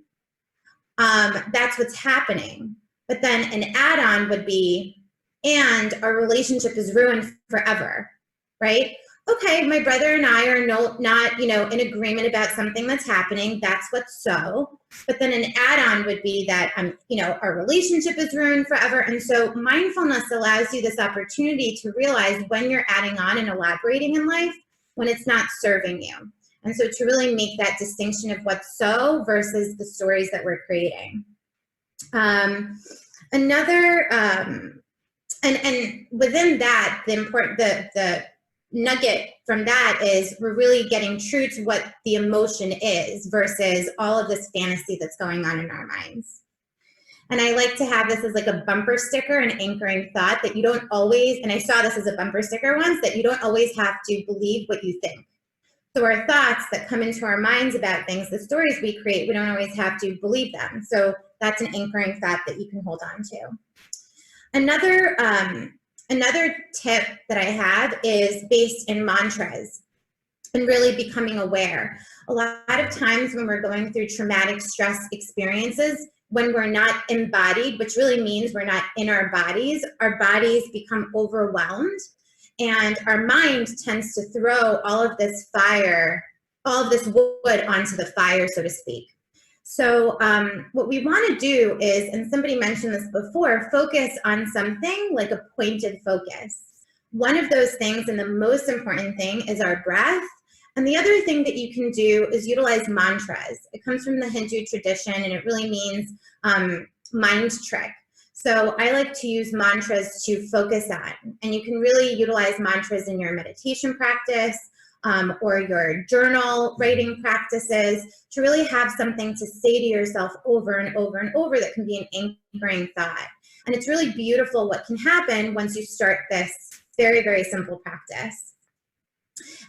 that's what's happening. But then an add-on would be, and our relationship is ruined forever, right? Okay, my brother and I are not in agreement about something that's happening. That's what's so. But then an add-on would be that our relationship is ruined forever. And so mindfulness allows you this opportunity to realize when you're adding on and elaborating in life, when it's not serving you. And so to really make that distinction of what's so versus the stories that we're creating. And within that, the nugget from that is we're really getting true to what the emotion is versus all of this fantasy that's going on in our minds. And I like to have this as like a bumper sticker, an anchoring thought that you don't always, and I saw this as a bumper sticker once, that you don't always have to believe what you think. So our thoughts that come into our minds about things, the stories we create, we don't always have to believe them. So that's an anchoring thought that you can hold on to. Another tip that I have is based in mantras and really becoming aware. A lot of times when we're going through traumatic stress experiences, when we're not embodied, which really means we're not in our bodies become overwhelmed and our mind tends to throw all of this wood onto the fire, so to speak. So what we want to do is, and somebody mentioned this before, focus on something like a pointed focus. One of those things, and the most important thing, is our breath. And the other thing that you can do is utilize mantras. It comes from the Hindu tradition, and it really means mind trick. So I like to use mantras to focus on. And you can really utilize mantras in your meditation practice, or your journal writing practices, to really have something to say to yourself over and over and over that can be an anchoring thought. And it's really beautiful what can happen once you start this very, very simple practice.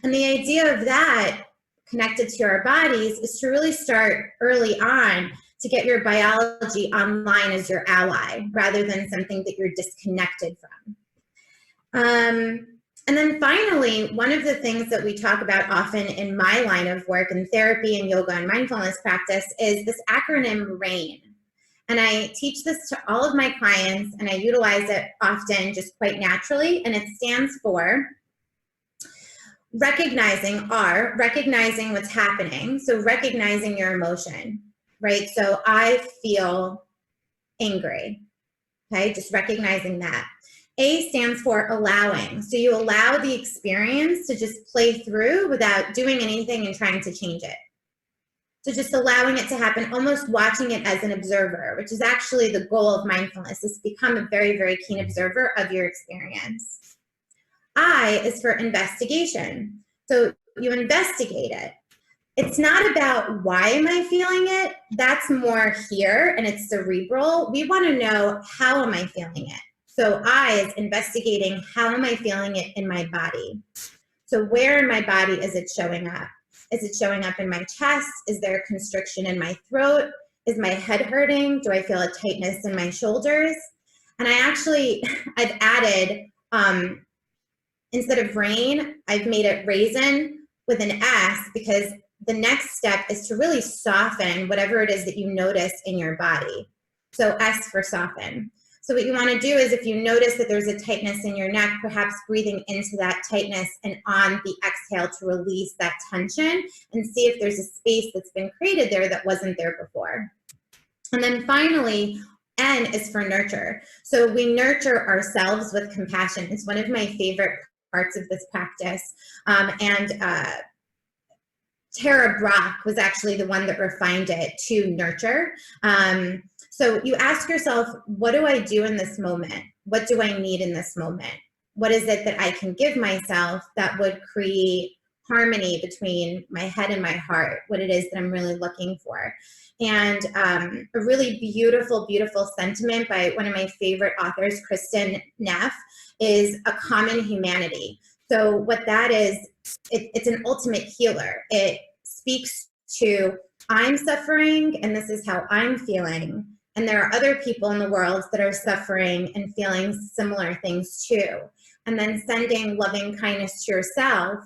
And the idea of that connected to our bodies is to really start early on to get your biology online as your ally rather than something that you're disconnected from. And then finally, one of the things that we talk about often in my line of work in therapy and yoga and mindfulness practice is this acronym RAIN. And I teach this to all of my clients and I utilize it often just quite naturally. And it stands for recognizing what's happening. So recognizing your emotion, right? So I feel angry, okay? Just recognizing that. A stands for allowing. So you allow the experience to just play through without doing anything and trying to change it. So just allowing it to happen, almost watching it as an observer, which is actually the goal of mindfulness, is to become a very, very keen observer of your experience. I is for investigation. So you investigate it. It's not about why am I feeling it? That's more here and it's cerebral. We want to know how am I feeling it? So I is investigating, how am I feeling it in my body? So where in my body is it showing up? Is it showing up in my chest? Is there a constriction in my throat? Is my head hurting? Do I feel a tightness in my shoulders? And I've added, instead of rain, I've made it raisin with an S, because the next step is to really soften whatever it is that you notice in your body. So S for soften. So what you want to do is, if you notice that there's a tightness in your neck, perhaps breathing into that tightness and on the exhale to release that tension, and see if there's a space that's been created there that wasn't there before. And then finally, N is for nurture. So we nurture ourselves with compassion. It's one of my favorite parts of this practice. Tara Brach was actually the one that refined it to nurture. So you ask yourself, what do I do in this moment? What do I need in this moment? What is it that I can give myself that would create harmony between my head and my heart? What it is that I'm really looking for. And a really beautiful, beautiful sentiment by one of my favorite authors, Kristen Neff, is a common humanity. So what that is, it's an ultimate healer. It speaks to, I'm suffering and this is how I'm feeling. And there are other people in the world that are suffering and feeling similar things too. And then sending loving kindness to yourself.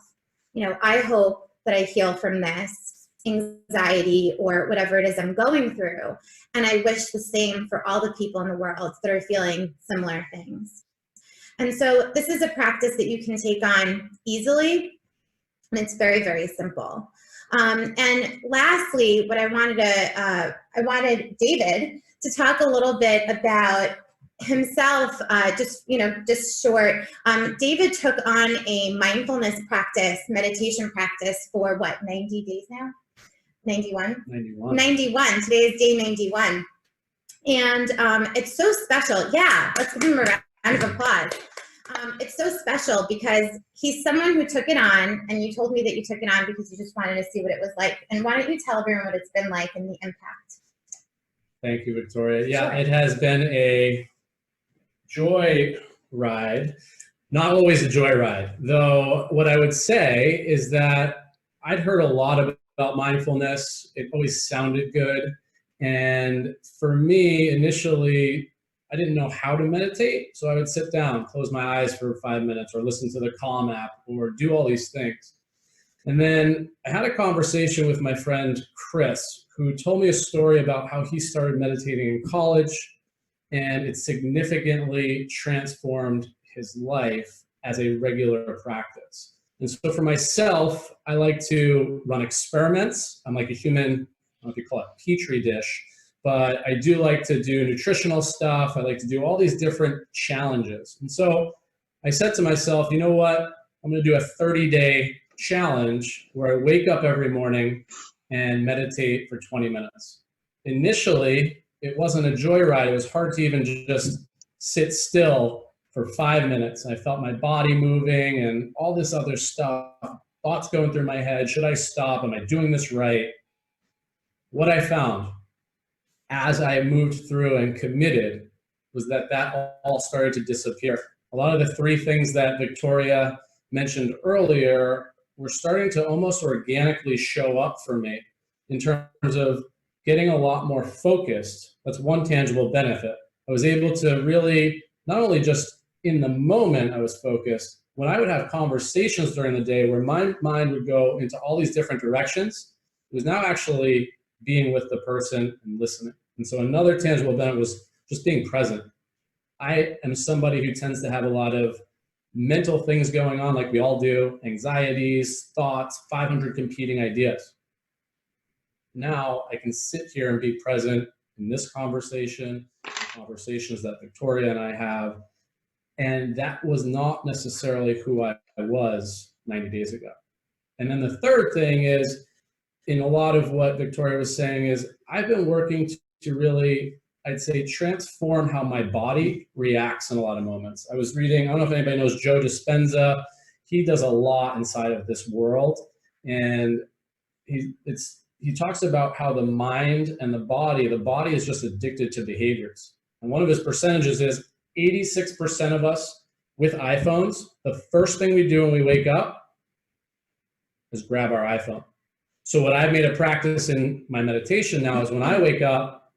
You know, I hope that I heal from this anxiety or whatever it is I'm going through. And I wish the same for all the people in the world that are feeling similar things. And so this is a practice that you can take on easily, and it's very, very simple. And lastly, what I wanted David to talk a little bit about himself, just short. David took on a mindfulness practice, meditation practice for what, 90 days now? 91? 91. Today is day 91. And it's so special. Yeah, let's give him a round of applause. It's so special because he's someone who took it on, and you told me that you took it on because you just wanted to see what it was like. And why don't you tell everyone what it's been like and the impact? Thank you, Victoria. Yeah, Sure. It has been a joy ride. Not always a joy ride, though. What I would say is that I'd heard a lot about mindfulness. It always sounded good. And for me, initially, I didn't know how to meditate. So I would sit down, close my eyes for 5 minutes, or listen to the Calm app, or do all these things. And then I had a conversation with my friend Chris, who told me a story about how he started meditating in college, and it significantly transformed his life as a regular practice. And so for myself, I like to run experiments. I'm like a human, I don't know if you call it petri dish, but I do like to do nutritional stuff. I like to do all these different challenges. And so I said to myself, you know what? I'm going to do a 30-day challenge where I wake up every morning and meditate for 20 minutes. Initially, it wasn't a joyride. It was hard to even just sit still for 5 minutes. I felt my body moving and all this other stuff, thoughts going through my head. Should I stop? Am I doing this right? What I found as I moved through and committed was that all started to disappear. A lot of the three things that Victoria mentioned earlier were starting to almost organically show up for me in terms of getting a lot more focused. That's one tangible benefit. I was able to really, not only just in the moment I was focused, when I would have conversations during the day where my mind would go into all these different directions, it was now actually being with the person and listening. And so another tangible benefit was just being present. I am somebody who tends to have a lot of mental things going on, like we all do, anxieties, thoughts, 500 competing ideas. Now I can sit here and be present in this conversation, conversations that Victoria and I have, and that was not necessarily who I was 90 days ago. And then the third thing is, in a lot of what Victoria was saying, is I've been working to really, I'd say, transform how my body reacts in a lot of moments. I was reading, I don't know if anybody knows Joe Dispenza. He does a lot inside of this world. And he talks about how the mind and the body is just addicted to behaviors. And one of his percentages is 86% of us with iPhones, the first thing we do when we wake up is grab our iPhone. So what I've made a practice in my meditation now is when I wake up,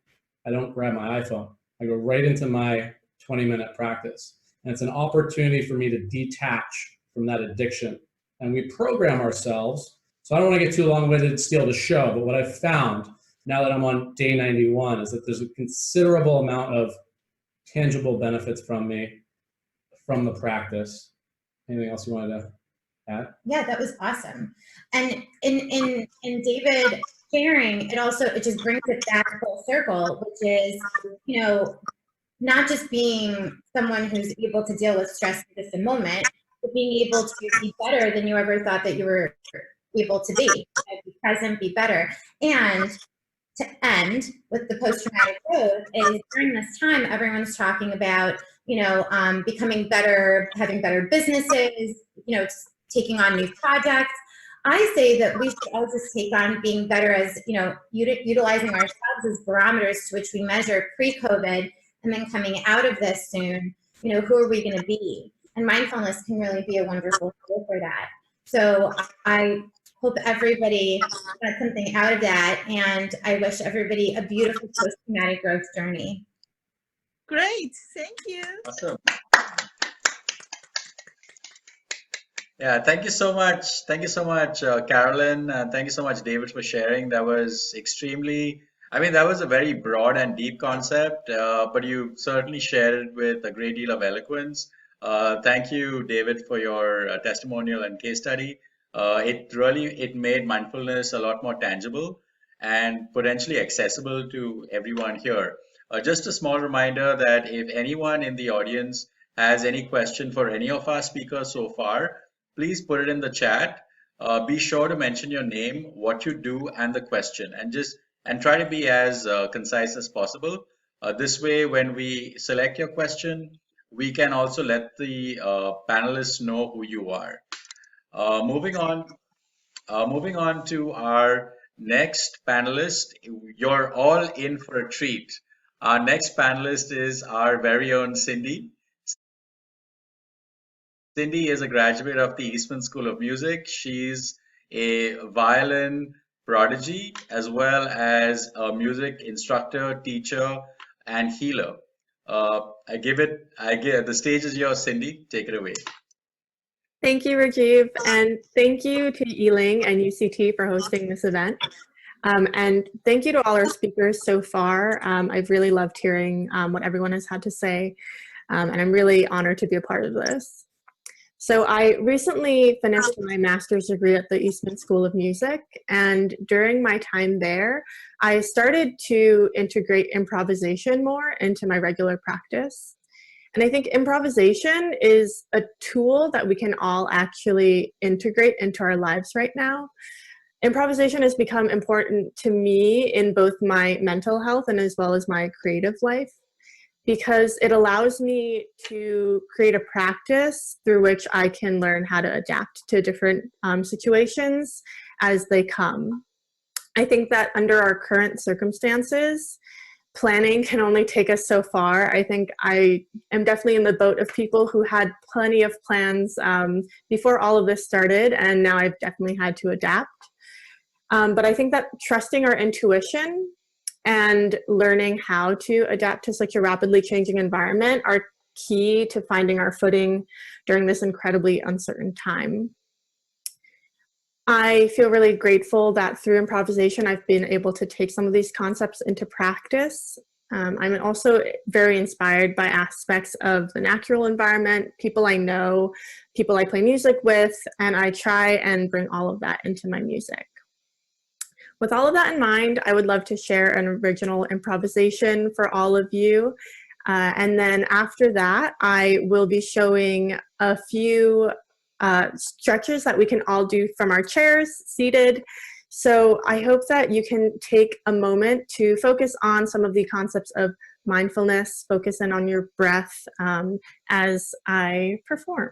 I don't grab my iPhone. I go right into my 20-minute practice. And it's an opportunity for me to detach from that addiction. And we program ourselves. So I don't want to get too long-winded and steal the show, but what I've found now that I'm on day 91 is that there's a considerable amount of tangible benefits from the practice. Anything else you wanted to add? Yeah, that was awesome. And in David sharing, it just brings it back full circle, which is, you know, not just being someone who's able to deal with stress in just a moment, but being able to be better than you ever thought that you were able to be present, be better. And to end with the post-traumatic growth is during this time, everyone's talking about, you know, becoming better, having better businesses, you know, taking on new projects. I say that we should all just take on being better as, you know, utilizing ourselves as barometers to which we measure pre-COVID, and then coming out of this soon, you know, who are we going to be? And mindfulness can really be a wonderful tool for that. So I hope everybody got something out of that, and I wish everybody a beautiful post-traumatic growth journey. Great, thank you. Awesome. Yeah, thank you so much. Thank you so much, Carolyn. Thank you so much, David, for sharing. That was that was a very broad and deep concept, but you certainly shared it with a great deal of eloquence. Thank you, David, for your testimonial and case study. It made mindfulness a lot more tangible and potentially accessible to everyone here. Just a small reminder that if anyone in the audience has any question for any of our speakers so far, please put it in the chat. Be sure to mention your name, what you do, and the question, and try to be as concise as possible. This way, when we select your question, we can also let the panelists know who you are. Moving on to our next panelist. You're all in for a treat. Our next panelist is our very own Cindy. Cindy is a graduate of the Eastman School of Music. She's a violin prodigy as well as a music instructor, teacher, and healer. The stage is yours, Cindy. Take it away. Thank you, Rajiv, and thank you to Ealing and UCT for hosting this event. And thank you to all our speakers so far. I've really loved hearing what everyone has had to say, and I'm really honored to be a part of this. So I recently finished my master's degree at the Eastman School of Music, and during my time there, I started to integrate improvisation more into my regular practice. And I think improvisation is a tool that we can all actually integrate into our lives right now. Improvisation has become important to me in both my mental health and as well as my creative life, because it allows me to create a practice through which I can learn how to adapt to different situations as they come. I think that under our current circumstances, planning can only take us so far. I think I am definitely in the boat of people who had plenty of plans before all of this started, and now I've definitely had to adapt. But I think that trusting our intuition and learning how to adapt to such a rapidly changing environment are key to finding our footing during this incredibly uncertain time. I feel really grateful that through improvisation, I've been able to take some of these concepts into practice. I'm also very inspired by aspects of the natural environment, people I know, people I play music with, and I try and bring all of that into my music. With all of that in mind, I would love to share an original improvisation for all of you. And then after that, I will be showing a few stretches that we can all do from our chairs, seated. So I hope that you can take a moment to focus on some of the concepts of mindfulness, focus in on your breath as I perform.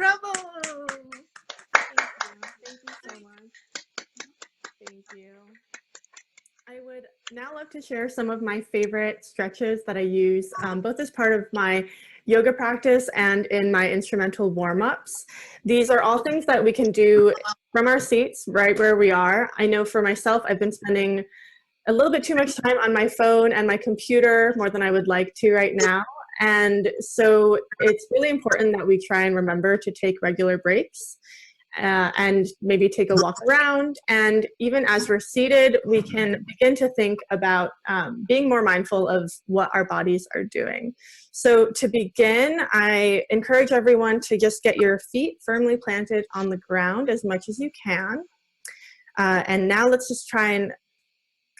Bravo. Thank you so much. Thank you. I would now love to share some of my favorite stretches that I use both as part of my yoga practice and in my instrumental warm-ups. These are all things that we can do from our seats right where we are. I know for myself, I've been spending a little bit too much time on my phone and my computer, more than I would like to right now. And so it's really important that we try and remember to take regular breaks and maybe take a walk around. And even as we're seated, we can begin to think about being more mindful of what our bodies are doing. So to begin, I encourage everyone to just get your feet firmly planted on the ground as much as you can. And now let's just try and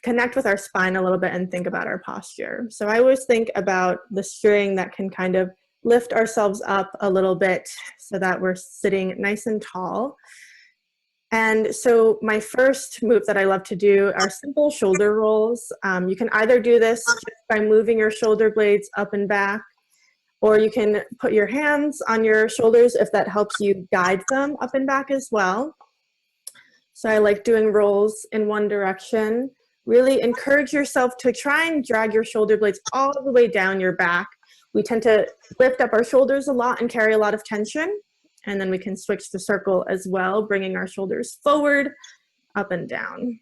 connect with our spine a little bit and think about our posture. So I always think about the string that can kind of lift ourselves up a little bit so that we're sitting nice and tall. And so my first move that I love to do are simple shoulder rolls. You can either do this just by moving your shoulder blades up and back, or you can put your hands on your shoulders if that helps you guide them up and back as well. So I like doing rolls in one direction. Really encourage yourself to try and drag your shoulder blades all the way down your back. We tend to lift up our shoulders a lot and carry a lot of tension. And then we can switch the circle as well, bringing our shoulders forward, up and down.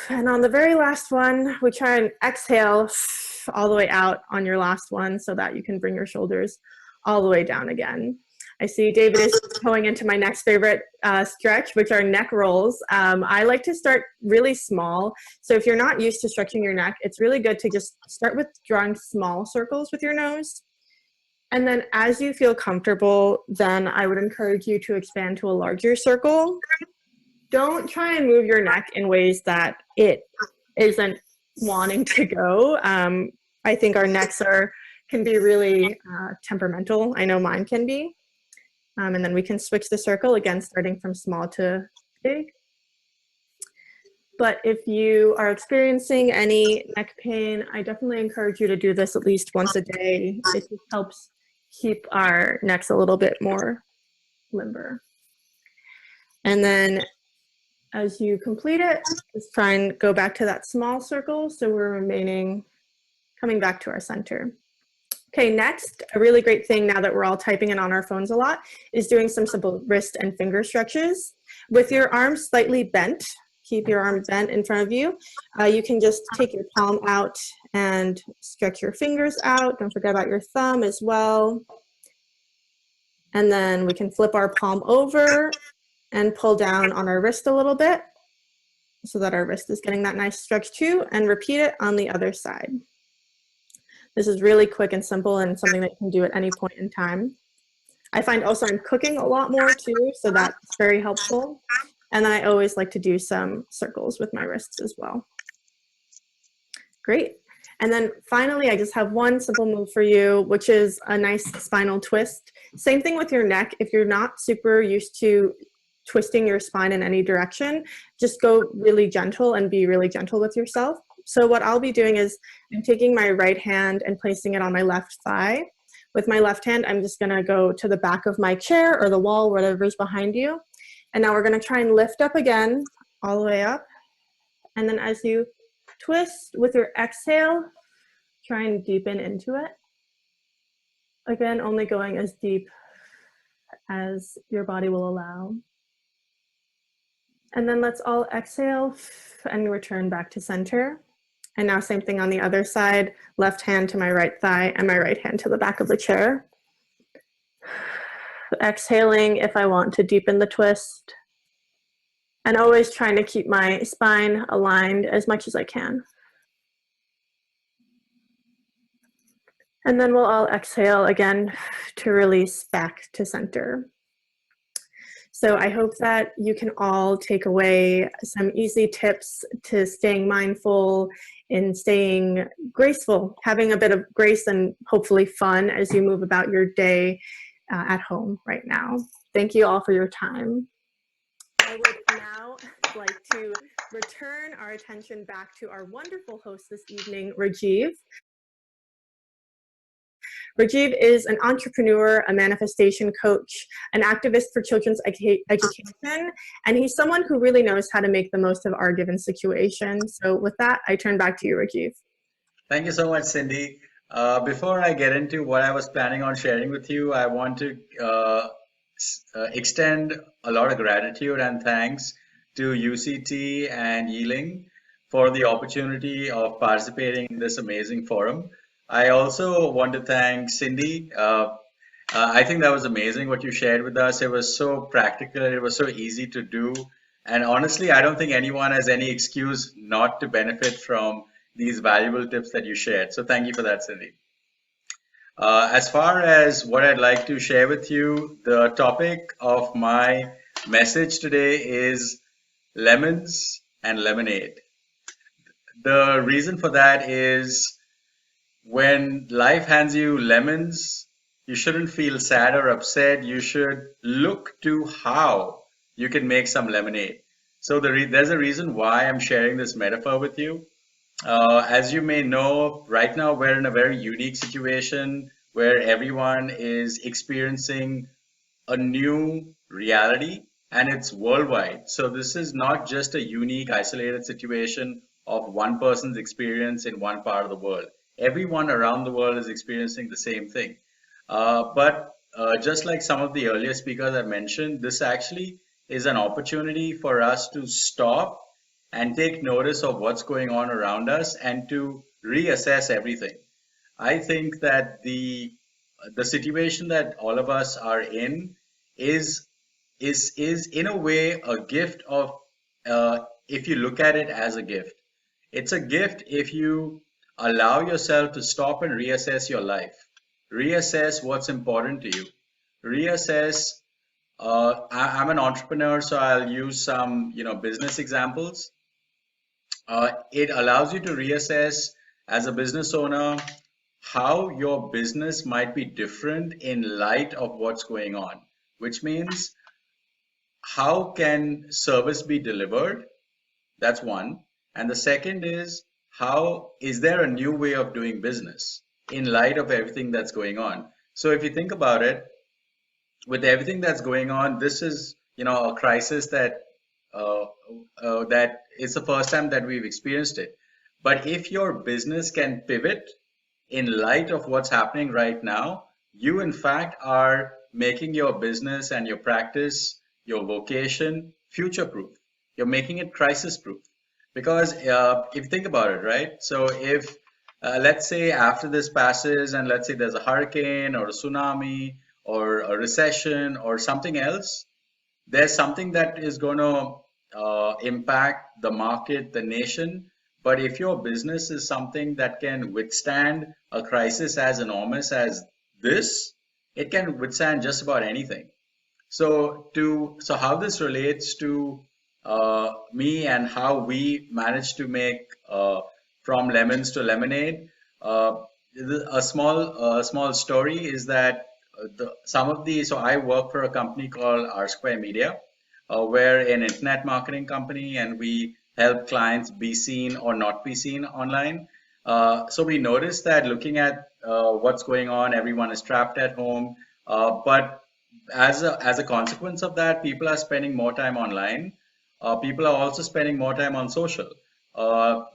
And on the very last one, we try and exhale all the way out on your last one so that you can bring your shoulders all the way down again. I see David is going into my next favorite stretch, which are neck rolls. I like to start really small. So if you're not used to stretching your neck, it's really good to just start with drawing small circles with your nose. And then as you feel comfortable, then I would encourage you to expand to a larger circle. Don't try and move your neck in ways that it isn't wanting to go. I think our necks can be really temperamental. I know mine can be. And then we can switch the circle, again, starting from small to big. But if you are experiencing any neck pain, I definitely encourage you to do this at least once a day. It just helps keep our necks a little bit more limber. And then as you complete it, just try and go back to that small circle so we're coming back to our center. Okay, next, a really great thing now that we're all typing in on our phones a lot is doing some simple wrist and finger stretches. With your arms slightly bent, keep your arm bent in front of you. You can just take your palm out and stretch your fingers out. Don't forget about your thumb as well. And then we can flip our palm over and pull down on our wrist a little bit so that our wrist is getting that nice stretch too, and repeat it on the other side. This is really quick and simple and something that you can do at any point in time. I find also I'm cooking a lot more too, so that's very helpful. And then I always like to do some circles with my wrists as well. Great. And then finally, I just have one simple move for you, which is a nice spinal twist. Same thing with your neck. If you're not super used to twisting your spine in any direction, just go really gentle and be really gentle with yourself. So what I'll be doing is I'm taking my right hand and placing it on my left thigh. With my left hand, I'm just gonna go to the back of my chair or the wall, whatever's behind you. And now we're gonna try and lift up again, all the way up. And then as you twist with your exhale, try and deepen into it. Again, only going as deep as your body will allow. And then let's all exhale and return back to center. And now same thing on the other side, left hand to my right thigh and my right hand to the back of the chair. Exhaling if I want to deepen the twist. And always trying to keep my spine aligned as much as I can. And then we'll all exhale again to release back to center. So I hope that you can all take away some easy tips to staying mindful and staying graceful, having a bit of grace and hopefully fun as you move about your day at home right now. Thank you all for your time. I would now like to return our attention back to our wonderful host this evening, Rajiv. Rajiv is an entrepreneur, a manifestation coach, an activist for children's education, and he's someone who really knows how to make the most of our given situation. So with that, I turn back to you, Rajiv. Thank you so much, Cindy. Before I get into what I was planning on sharing with you, I want to extend a lot of gratitude and thanks to UCT and Yiling for the opportunity of participating in this amazing forum. I also want to thank Cindy. I think that was amazing what you shared with us. It was so practical, it was so easy to do. And honestly, I don't think anyone has any excuse not to benefit from these valuable tips that you shared. So thank you for that, Cindy. As far as what I'd like to share with you, the topic of my message today is lemons and lemonade. The reason for that is when life hands you lemons, you shouldn't feel sad or upset. You should look to how you can make some lemonade. So there's a reason why I'm sharing this metaphor with you. As you may know, right now we're in a very unique situation where everyone is experiencing a new reality and it's worldwide. So this is not just a unique, isolated situation of one person's experience in one part of the world. Everyone around the world is experiencing the same thing. But just like some of the earlier speakers have mentioned, this actually is an opportunity for us to stop and take notice of what's going on around us and to reassess everything. I think that the situation that all of us are in is in a way a gift of if you look at it as a gift. It's a gift if you allow yourself to stop and reassess your life, reassess what's important to you, reassess. I'm an entrepreneur, so I'll use some business examples. It allows you to reassess as a business owner how your business might be different in light of what's going on, which means how can service be delivered? That's one. And the second is how is there a new way of doing business in light of everything that's going on? So if you think about it, with everything that's going on, this is a crisis that that it's the first time that we've experienced it. But if your business can pivot in light of what's happening right now, you in fact are making your business and your practice, your vocation, future proof. You're making it crisis proof. Because if you think about it, right? So if let's say after this passes and let's say there's a hurricane or a tsunami or a recession or something else, there's something that is going to impact the market, the nation. But if your business is something that can withstand a crisis as enormous as this, it can withstand just about anything. So how this relates to me and how we managed to make from lemons to lemonade. A small story is that so I work for a company called Rsquare Media. We're an internet marketing company and we help clients be seen or not be seen online. So we noticed that looking at what's going on, everyone is trapped at home. But as a consequence of that, people are spending more time online. People are also spending more time on social.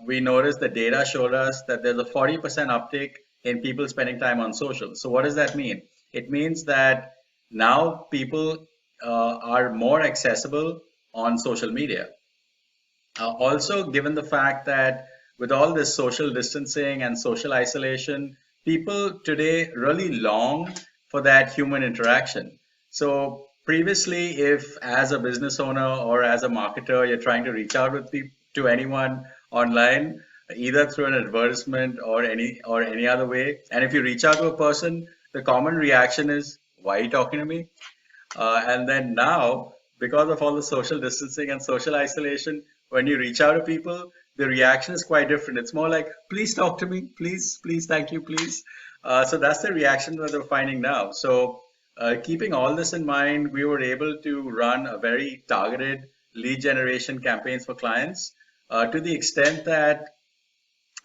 We noticed the data showed us that there's a 40% uptick in people spending time on social. So what does that mean? It means that now people are more accessible on social media. Also, given the fact that with all this social distancing and social isolation, people today really long for that human interaction. So previously, if as a business owner or as a marketer, you're trying to reach out to anyone online, either through an advertisement or any other way, and if you reach out to a person, the common reaction is, "Why are you talking to me?" And then now, because of all the social distancing and social isolation, when you reach out to people, the reaction is quite different. It's more like, "Please talk to me, please, please, thank you, please." So that's the reaction that we're finding now. So keeping all this in mind, we were able to run a very targeted lead generation campaigns for clients to the extent that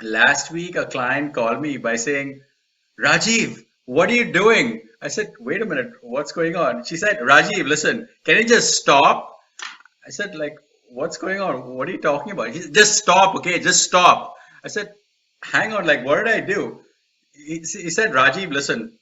last week a client called me by saying, "Rajiv, what are you doing? I said, wait a minute, what's going on? She said, Rajiv, listen, can you just stop? I said, like, what's going on? What are you talking about? He said, just stop, okay, just stop. I said, hang on, like, what did I do? He said, Rajiv, listen,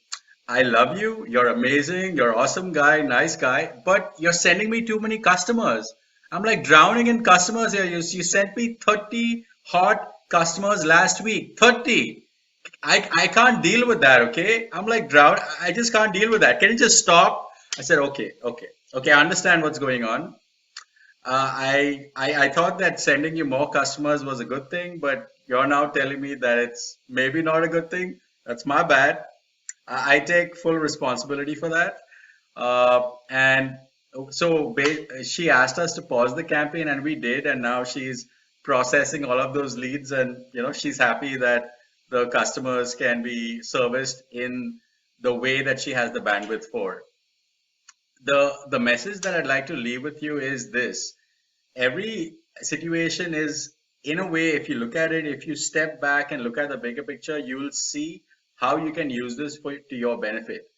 I love you. You're amazing. You're awesome guy, nice guy, but you're sending me too many customers. I'm like drowning in customers here. You sent me 30 hot customers last week. 30. I can't deal with that, okay? I'm like drowned. I just can't deal with that. Can you just stop? I said, okay, I understand what's going on. I thought that sending you more customers was a good thing, but you're now telling me that it's maybe not a good thing. That's my bad. I take full responsibility for that. And so she asked us to pause the campaign, and we did. And now she's processing all of those leads, and she's happy that the customers can be serviced in the way that she has the bandwidth for. The message that I'd like to leave with you is this: every situation is, in a way, if you look at it, if you step back and look at the bigger picture, you will see how you can use this to your benefit.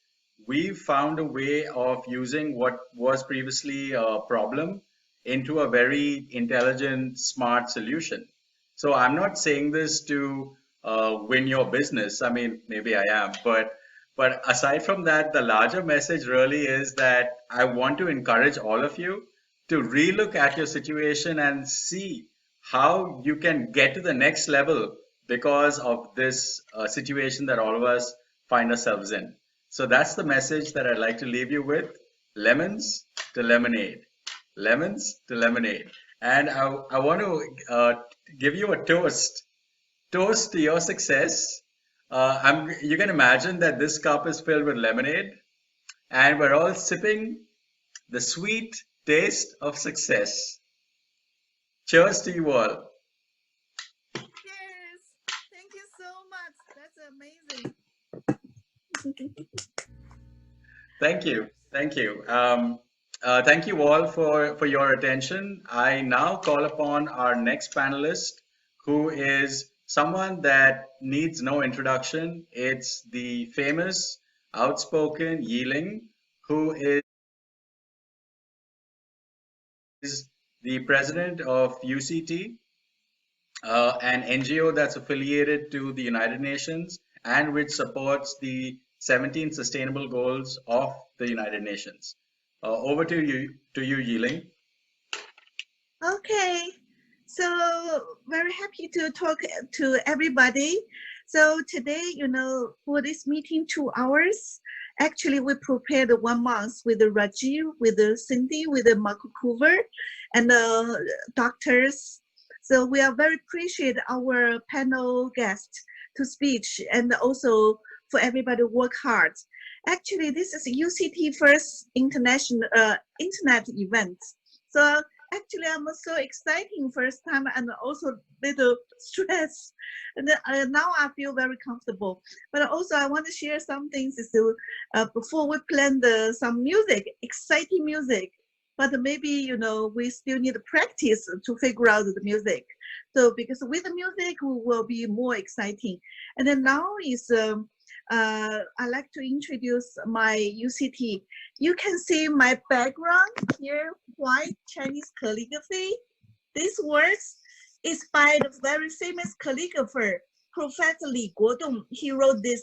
We've found a way of using what was previously a problem into a very intelligent, smart solution. So I'm not saying this to win your business. I mean, maybe I am, but aside from that, the larger message really is that I want to encourage all of you to relook at your situation and see how you can get to the next level because of this situation that all of us find ourselves in. So that's the message that I'd like to leave you with. Lemons to lemonade. Lemons to lemonade. And I want to give you a toast. Toast to your success. You can imagine that this cup is filled with lemonade, and we're all sipping the sweet taste of success. Cheers to you all. Yes, thank you so much. That's amazing. Thank you. Thank you. Thank you all for your attention. I now call upon our next panelist, who is someone that needs no introduction. It's the famous, outspoken Yiling, who is the president of UCT, an NGO that's affiliated to the United Nations and which supports the 17 Sustainable Goals of the United Nations. Over to you, Yiling. Okay, so very happy to talk to everybody. So today, for this meeting, 2 hours, actually we prepared 1 month with Rajiv, with Cindy, with Marco Coover, and doctors. So we are very appreciate our panel guests to speech, and also for everybody work hard. Actually, this is UCT first international internet event. So actually, I'm so exciting first time and also little stress. And now I feel very comfortable. But also I want to share some things. So before we plan some music, exciting music. But maybe, we still need to practice to figure out the music. So because with the music, we will be more exciting. And then now is, I'd like to introduce my UCT. You can see my background here, white Chinese calligraphy. This works is by the very famous calligrapher, Professor Li Guodong. He wrote this.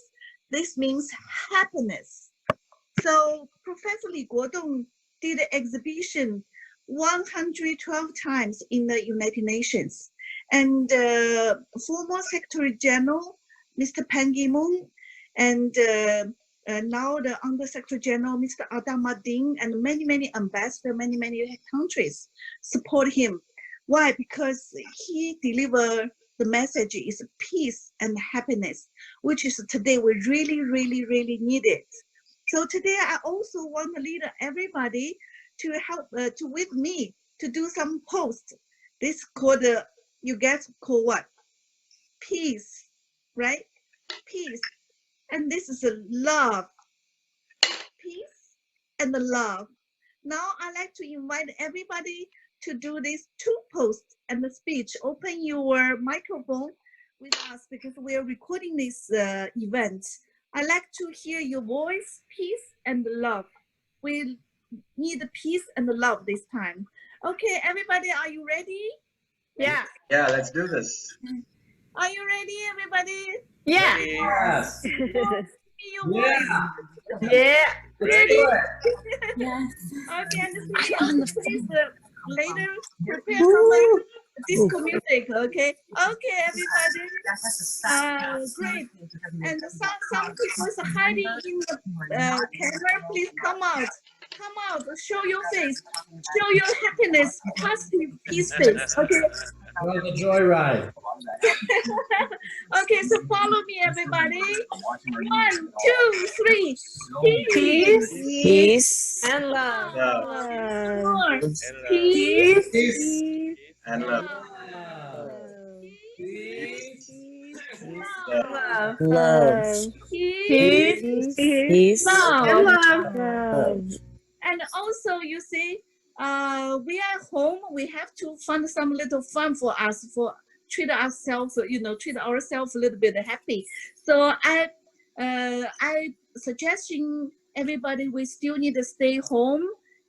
This means happiness. So Professor Li Guodong did an exhibition 112 times in the United Nations. And former Secretary General, Mr. Pan Ki-moon, and now the Under-Secretary General, Mr. Adamaddin, and many ambassadors, many countries support him. Why? Because he delivered the message is peace and happiness, which is today we really need it. So today I also want to lead everybody to help to with me to do some posts. This called you guys call what? Peace, right? Peace. And this is a love, peace and the love. Now I'd like to invite everybody to do these 2 posts and the speech. Open your microphone with us because we are recording this event I like to hear your voice, peace and love. We need peace and love this time. Okay, everybody, are you ready? Yeah. Yeah, let's do this. Are you ready, everybody? Yeah. Yes. Hear your voice. Yeah. Yeah. Ready? Yes. Okay, and please later prepare some disco music. Okay. Okay, everybody. Great. And some people is hiding in the camera. Please come out. Come out. Show your face. Show your happiness. Positive peace face. Okay. Go the joyride. Okay. So follow me, everybody. 1, 2, 3. Peace Peace and love. Love More. Peace. Peace. and love. Love. love Peace. peace Love. love. And also, you see, we are home. We have to find some little fun for us, for treat ourselves, treat ourselves a little bit happy. So I suggesting everybody, we still need to stay home,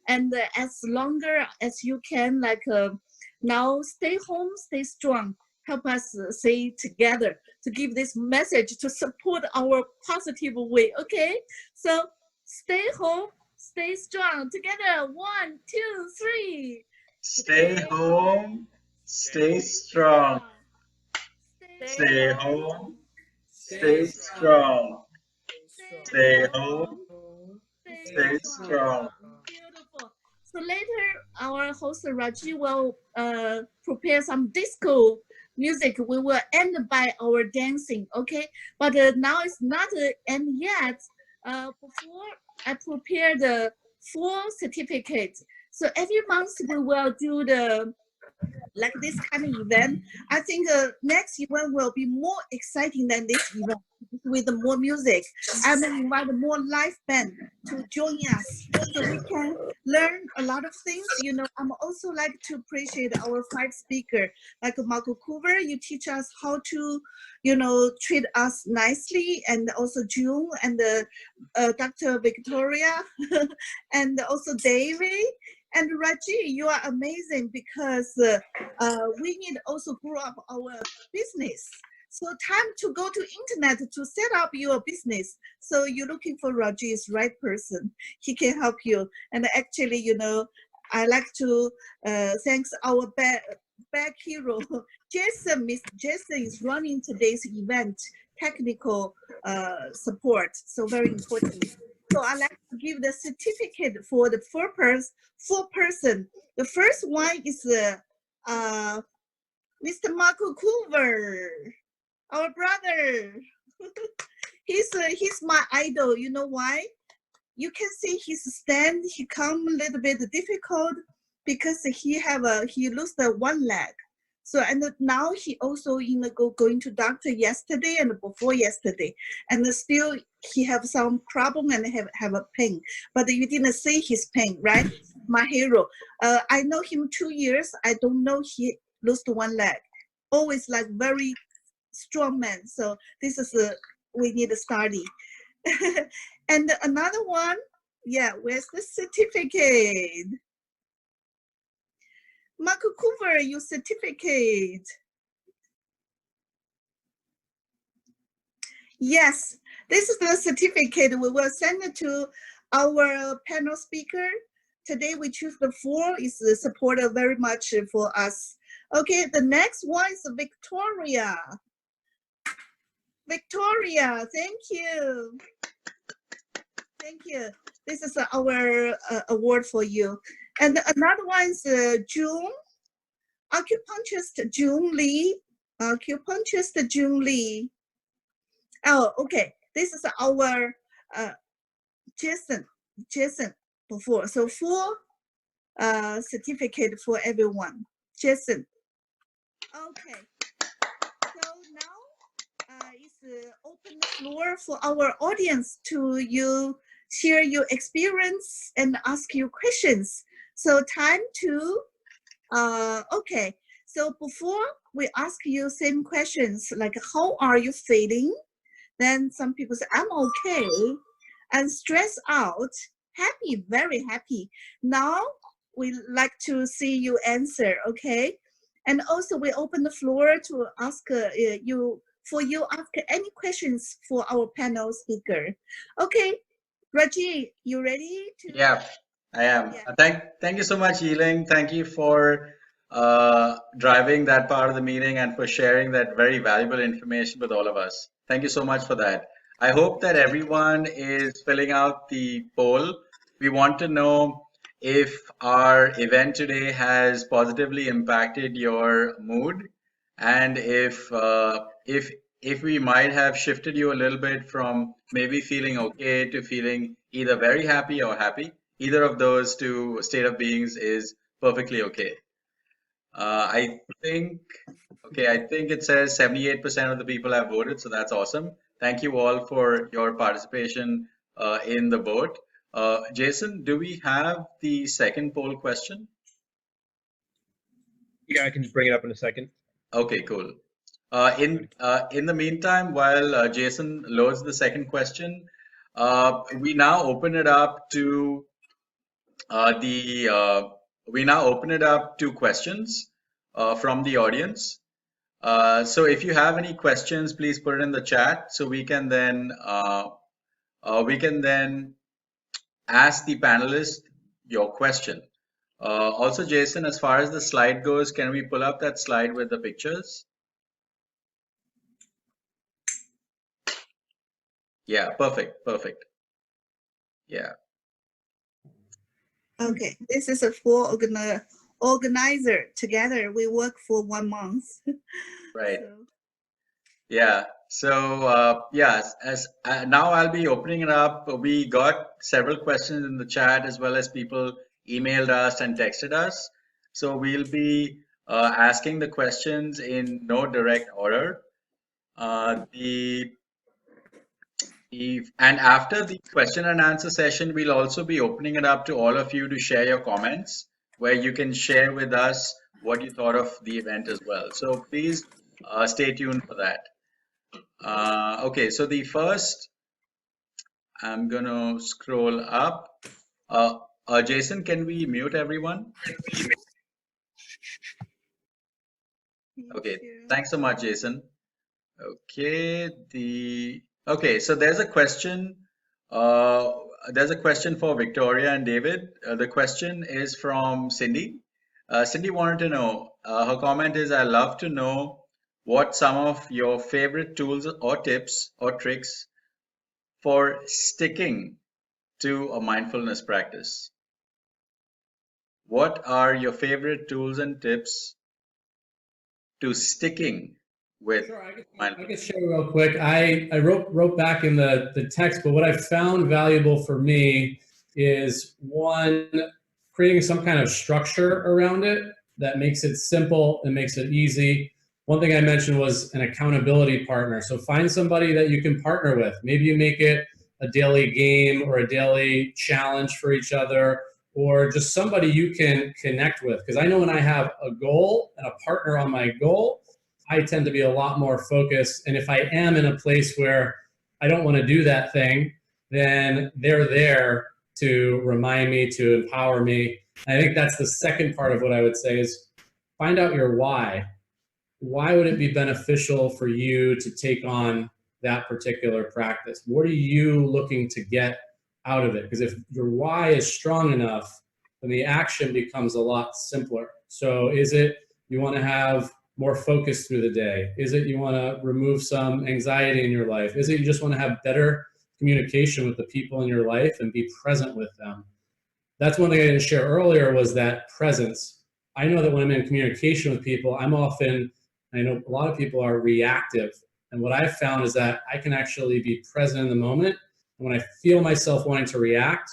and as longer as you can, now, stay home, stay strong. Help us stay together to give this message to support our positive way. Okay, so stay home. Stay strong. Together. 1, 2, 3. Stay home, stay strong. Stay home, stay strong. Stay home, stay strong. Beautiful. So later, our host Raji will prepare some disco music. We will end by our dancing, okay? But now it's not end yet. Before I prepare the full certificate. So every month we will do this kind of event. I think next event will be more exciting than this event with more music. I will invite more live band to join us so we can learn a lot of things. I'm also like to appreciate our 5 speaker, like Marco Coover. You teach us how to, treat us nicely, and also June and Dr. Victoria, and also David. And Raji, you are amazing because we need also grow up our business. So time to go to internet to set up your business. So you're looking for Raji is right person. He can help you. And actually, I like to thanks our back hero, Jason. Miss Jason is running today's event, technical support. So very important. So I like to give the certificate for the four person. The first one is Mr. Marco Coover, our brother. He's my idol. You know why? You can see his stand. He come a little bit difficult because he lost one leg. So and now he also going to doctor yesterday and before yesterday, and still he have some problem and have a pain. But you didn't see his pain, right? My hero. I know him 2 years. I don't know he lost one leg. Always like very strong man. So this is we need to study. And another one, yeah, where's the certificate? Marco Coover, your certificate. Yes, this is the certificate. We will send it to our panel speaker. Today we choose the 4 is supported very much for us. Okay, the next one is Victoria. Victoria, thank you. Thank you. This is our award for you. And another one is June, acupuncturist June Lee. Acupuncturist June Lee. Oh, okay. This is our Jason before. So 4 certificate for everyone. Jason. Okay. So now it's open floor for our audience to share your experience and ask you questions. So time to, okay. So before we ask you same questions, like how are you feeling? Then some people say, I'm okay, and stressed out, happy, very happy. Now we like to see you answer, okay? And also we open the floor to ask you ask any questions for our panel speaker. Okay, Raji, you ready to? Yeah, I am. Yeah. Thank you so much, Yiling. Thank you for driving that part of the meeting and for sharing that very valuable information with all of us. Thank you so much for that. I hope that everyone is filling out the poll. We want to know if our event today has positively impacted your mood, and if we might have shifted you a little bit from maybe feeling okay to feeling either very happy or happy. Either of those two state of beings is perfectly okay. I think, okay, I think it says 78% of the people have voted, so that's awesome. Thank you all for your participation in the vote. Jason, do we have the second poll question? Yeah, I can bring it up in a second. Okay, cool. In the meantime, while Jason loads the second question, we now open it up to questions from the audience. So if you have any questions, please put it in the chat so we can then ask the panelists your question. Also, Jason, as far as the slide goes, can we pull up that slide with the pictures? Yeah, perfect. Yeah. Okay, this is a full organizer. Together, we work for 1 month. Right. So, Yeah. So yes, as now I'll be opening it up. We got several questions in the chat as well as people emailed us and texted us. So we'll be asking the questions in no direct order. And after the question and answer session, we'll also be opening it up to all of you to share your comments, where you can share with us what you thought of the event as well. So please stay tuned for that. Okay, so the first, I'm gonna scroll up. Jason, can we mute everyone? Okay, thanks so much, Jason. Okay, so there's a question. There's a question for Victoria and David. The question is from Cindy. Cindy wanted to know, her comment is, I love to know what some of your favorite tools or tips or tricks for sticking to a mindfulness practice. What are your favorite tools and tips to sticking with Sure, I mindfulness? can share real quick. I wrote back in the text, but what I found valuable for me is, one, creating some kind of structure around it that makes it simple and makes it easy. One thing I mentioned was an accountability partner. So find somebody that you can partner with. Maybe you make it a daily game or a daily challenge for each other, or just somebody you can connect with. Because I know when I have a goal and a partner on my goal, I tend to be a lot more focused. And if I am in a place where I don't want to do that thing, then they're there to remind me, to empower me. I think that's the second part of what I would say is find out your why. Why would it be beneficial for you to take on that particular practice? What are you looking to get out of it? Because if your why is strong enough, then the action becomes a lot simpler. So is it you want to have more focus through the day? Is it you want to remove some anxiety in your life? Is it you just want to have better communication with the people in your life and be present with them? That's one thing I didn't share earlier, was that presence. I know that when I'm in communication with people, I know a lot of people are reactive. And what I've found is that I can actually be present in the moment. And when I feel myself wanting to react,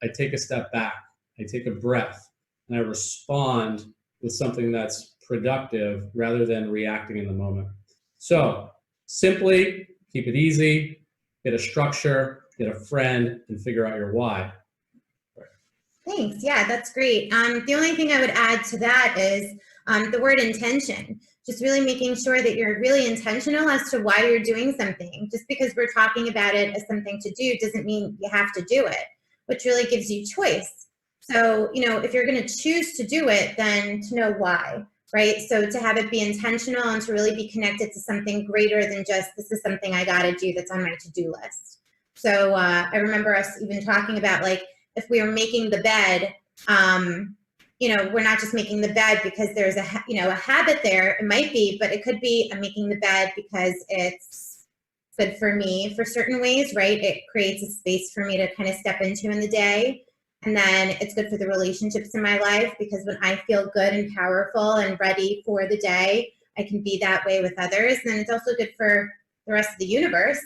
I take a step back, I take a breath, and I respond with something that's productive rather than reacting in the moment. So simply keep it easy, get a structure, get a friend, and figure out your why. Thanks. Yeah, that's great. The only thing I would add to that is the word intention. just really making sure that you're really intentional as to why you're doing something. Just because we're talking about it as something to do doesn't mean you have to do it, which really gives you choice. So, you know, if you're going to choose to do it, then to know why, right? So to have it be intentional and to really be connected to something greater than just, this is something I got to do that's on my to-do list. So I remember us even talking about, like, if we were making the bed, you know, we're not just making the bed because there's a habit there. It might be, but it could be I'm making the bed because it's good for me for certain ways, right? It creates a space for me to kind of step into in the day. And then it's good for the relationships in my life, because when I feel good and powerful and ready for the day, I can be that way with others. And then it's also good for the rest of the universe,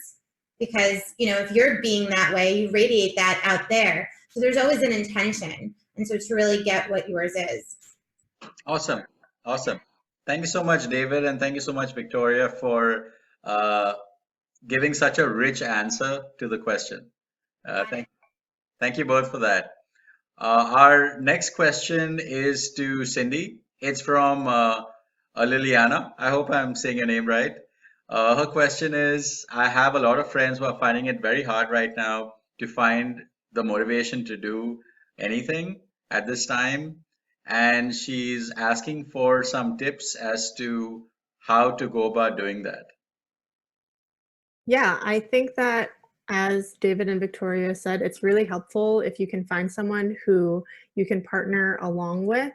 because, you know, if you're being that way, you radiate that out there. So there's always an intention. And so to really get what yours is. Awesome. Awesome. Thank you so much, David. And thank you so much, Victoria, for giving such a rich answer to the question. Thank you both for that. Our next question is to Cindy. It's from Liliana. I hope I'm saying your name right. Her question is, I have a lot of friends who are finding it very hard right now to find the motivation to do anything at this time. And she's asking for some tips as to how to go about doing that. Yeah, I think that, as David and Victoria said, it's really helpful if you can find someone who you can partner along with.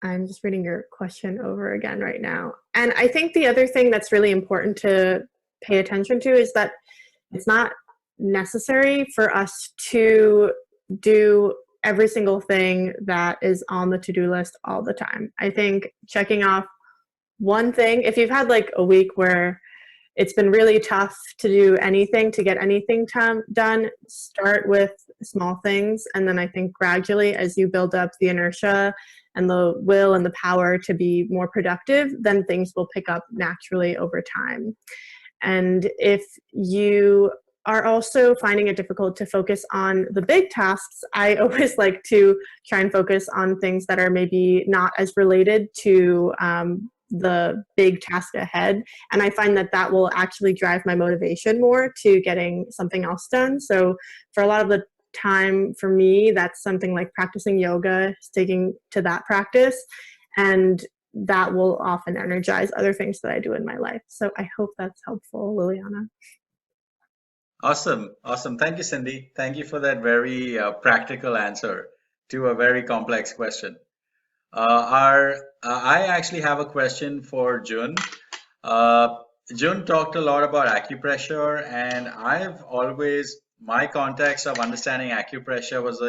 I'm just reading your question over again right now. And I think the other thing that's really important to pay attention to is that it's not necessary for us to do every single thing that is on the to-do list all the time. I think checking off one thing, if you've had like a week where it's been really tough to do anything, to get anything done, start with small things. And then I think gradually, as you build up the inertia and the will and the power to be more productive, then things will pick up naturally over time. And if you are also finding it difficult to focus on the big tasks, I always like to try and focus on things that are maybe not as related to the big task ahead. And I find that that will actually drive my motivation more to getting something else done. So for a lot of the time, for me, that's something like practicing yoga, sticking to that practice, and that will often energize other things that I do in my life. So I hope that's helpful, Liliana. Awesome. Awesome. Thank you, Cindy. Thank you for that very practical answer to a very complex question. I actually have a question for Jun. Jun talked a lot about acupressure, and my context of understanding acupressure was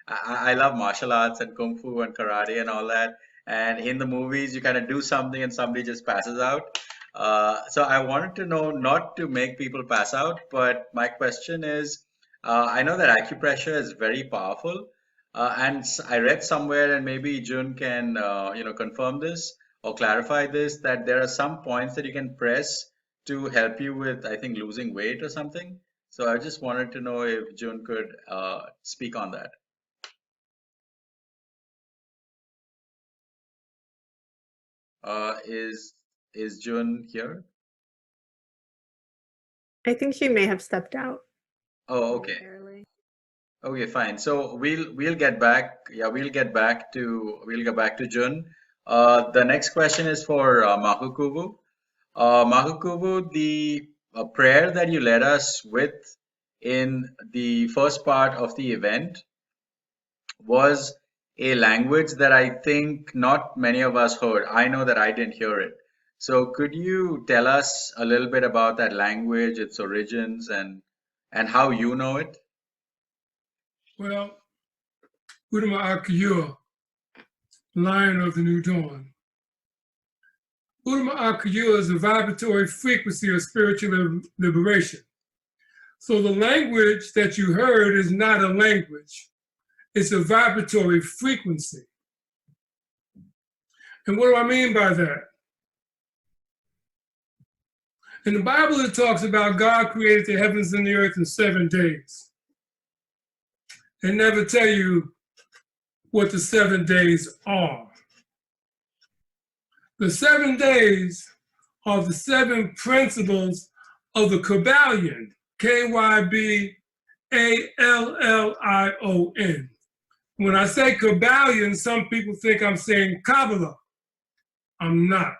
I love martial arts and kung fu and karate and all that. And in the movies, you kind of do something and somebody just passes out. So I wanted to know, not to make people pass out, but my question is, I know that acupressure is very powerful. And I read somewhere, and maybe Jun can confirm this or clarify this, that there are some points that you can press to help you with, I think, losing weight or something. So I just wanted to know if Jun could speak on that. Is Jun here? I think she may have stepped out. Oh, okay. Okay, fine. So we'll get back. Yeah, we'll get back to Jun. The next question is for Mahukubu. Mahukubu, the prayer that you led us with in the first part of the event was a language that I think not many of us heard. I know that I didn't hear it. So could you tell us a little bit about that language, its origins, and how you know it? Well, Udama Akiyua, Lion of the New Dawn. Udama Akiyua is a vibratory frequency of spiritual liberation. So the language that you heard is not a language. It's a vibratory frequency. And what do I mean by that? In the Bible, it talks about God created the heavens and the earth in 7 days. They never tell you what the 7 days are. The 7 days are the 7 principles of the Kybalion, Kybalion. When I say Kybalion, some people think I'm saying Kabbalah. I'm not.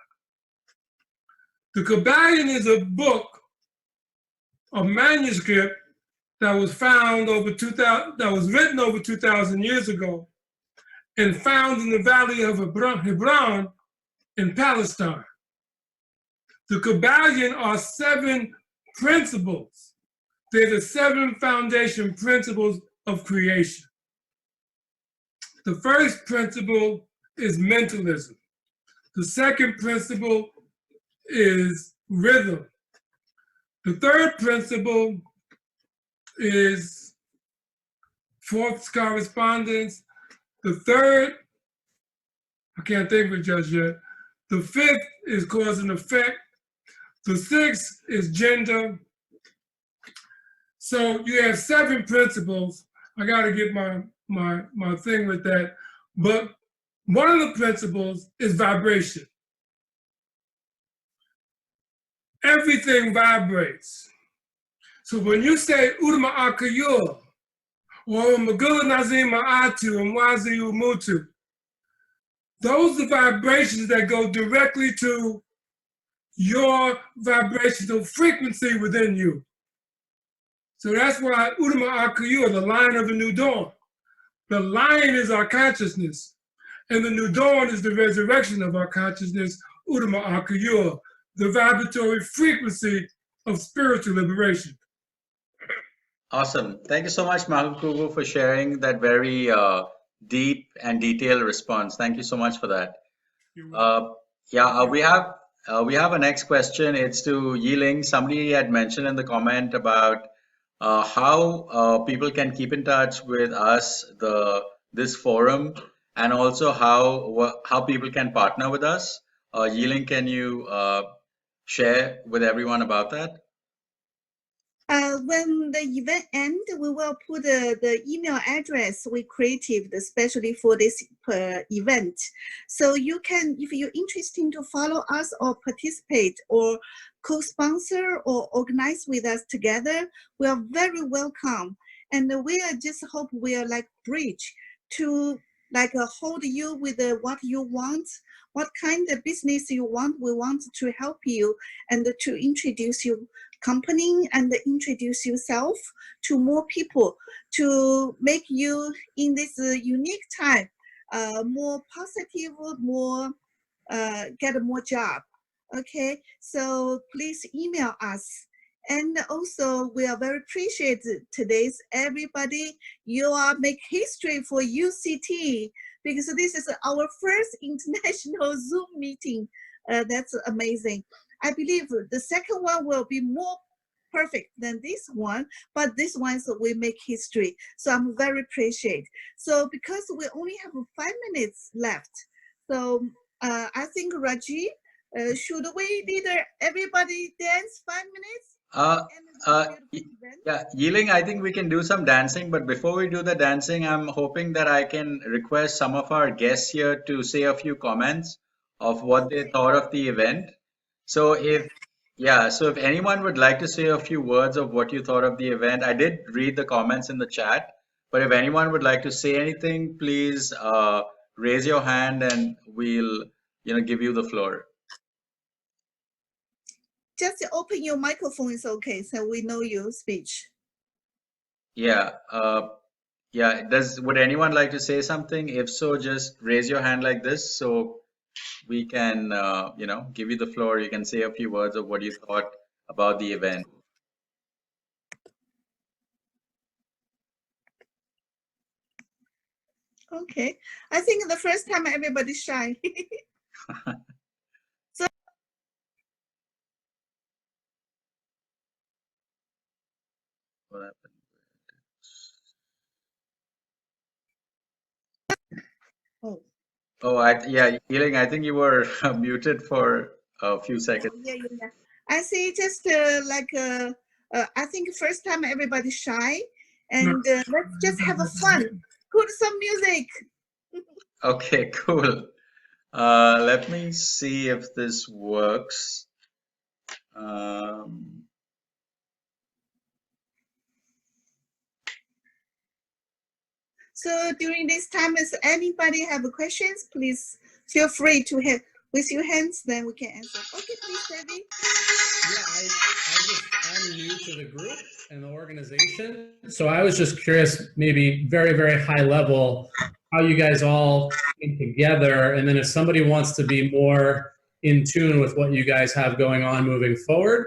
The Kybalion is a book, a manuscript that was found that was written over 2,000 years ago and found in the valley of Hebron in Palestine. The Kybalion are 7 principles. They're the 7 foundation principles of creation. The first principle is mentalism. The second principle is rhythm. The third principle is fourth correspondence. The third, I can't think of it just yet. The fifth is cause and effect. The sixth is gender. So you have 7 principles. I got to get my thing with that. But one of the principles is vibration. Everything vibrates. So when you say Udama Akayur, or Magula Nazim Ma'atu and Wazi Umutu, those are vibrations that go directly to your vibrational frequency within you. So that's why Udama Akayur, the lion of the new dawn. The lion is our consciousness, and the new dawn is the resurrection of our consciousness, Udama Akayur, the vibratory frequency of spiritual liberation. Awesome. Thank you so much, Mahakugu, for sharing that very deep and detailed response. Thank you so much for that. We have a next question. It's to Yiling. Somebody had mentioned in the comment about how people can keep in touch with us, this forum, and also how people can partner with us. Yiling, can you share with everyone about that? When the event ends, we will put the email address we created especially for this event. So you can, if you're interested to follow us or participate or co-sponsor or organize with us together, we are very welcome. And we are just hope we are like bridge to like hold you with what you want, what kind of business you want. We want to help you and to introduce you company and introduce yourself to more people to make you in this unique time more positive, more get more job. Okay, so please email us. And also we are very appreciated today's everybody. You are make history for UCT because this is our first international Zoom meeting. That's amazing. I believe the second one will be more perfect than this one, but this one so we make history. So I'm very appreciate. So because we only have 5 minutes left, so I think Raji, should we leader everybody dance 5 minutes? Yeah, Yiling, I think we can do some dancing, but before we do the dancing, I'm hoping that I can request some of our guests here to say a few comments of what they thought of the event. So if anyone would like to say a few words of what you thought of the event, I did read the comments in the chat, but if anyone would like to say anything, please raise your hand and we'll give you the floor. Just open your microphone is okay, so we know your speech. Yeah, would anyone like to say something? If so, just raise your hand like this so we can give you the floor. You can say a few words of what you thought about the event. Okay, I think the first time everybody's shy. So What happened? Healing, I think you were muted for a few seconds. Yeah. I say just I think first time everybody's shy, and let's just have a fun. Put some music. Okay, cool. Let me see if this works. Um, So during this time, if anybody have questions, please feel free to hit with your hands, then we can answer. Okay, please, Debbie. Yeah, I'm new to the group and the organization. So I was just curious, maybe very, very high level, how you guys all came together. And then if somebody wants to be more in tune with what you guys have going on moving forward,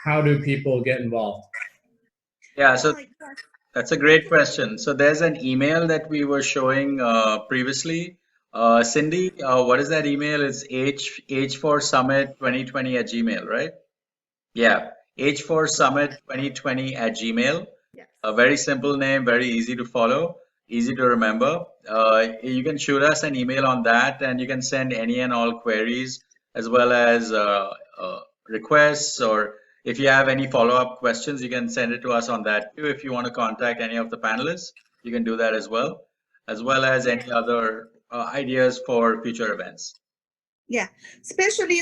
how do people get involved? yeah, so Oh my gosh. that's a great question. So there's an email that we were showing previously. Cindy, what is that email? It's h4summit2020 @gmail, right? Yeah, h4summit2020 @gmail. Yes. A very simple name, very easy to follow, easy to remember. You can shoot us an email on that, and you can send any and all queries as well as requests, or if you have any follow-up questions, you can send it to us on that too. If you want to contact any of the panelists, you can do that as well as any other ideas for future events. Yeah, especially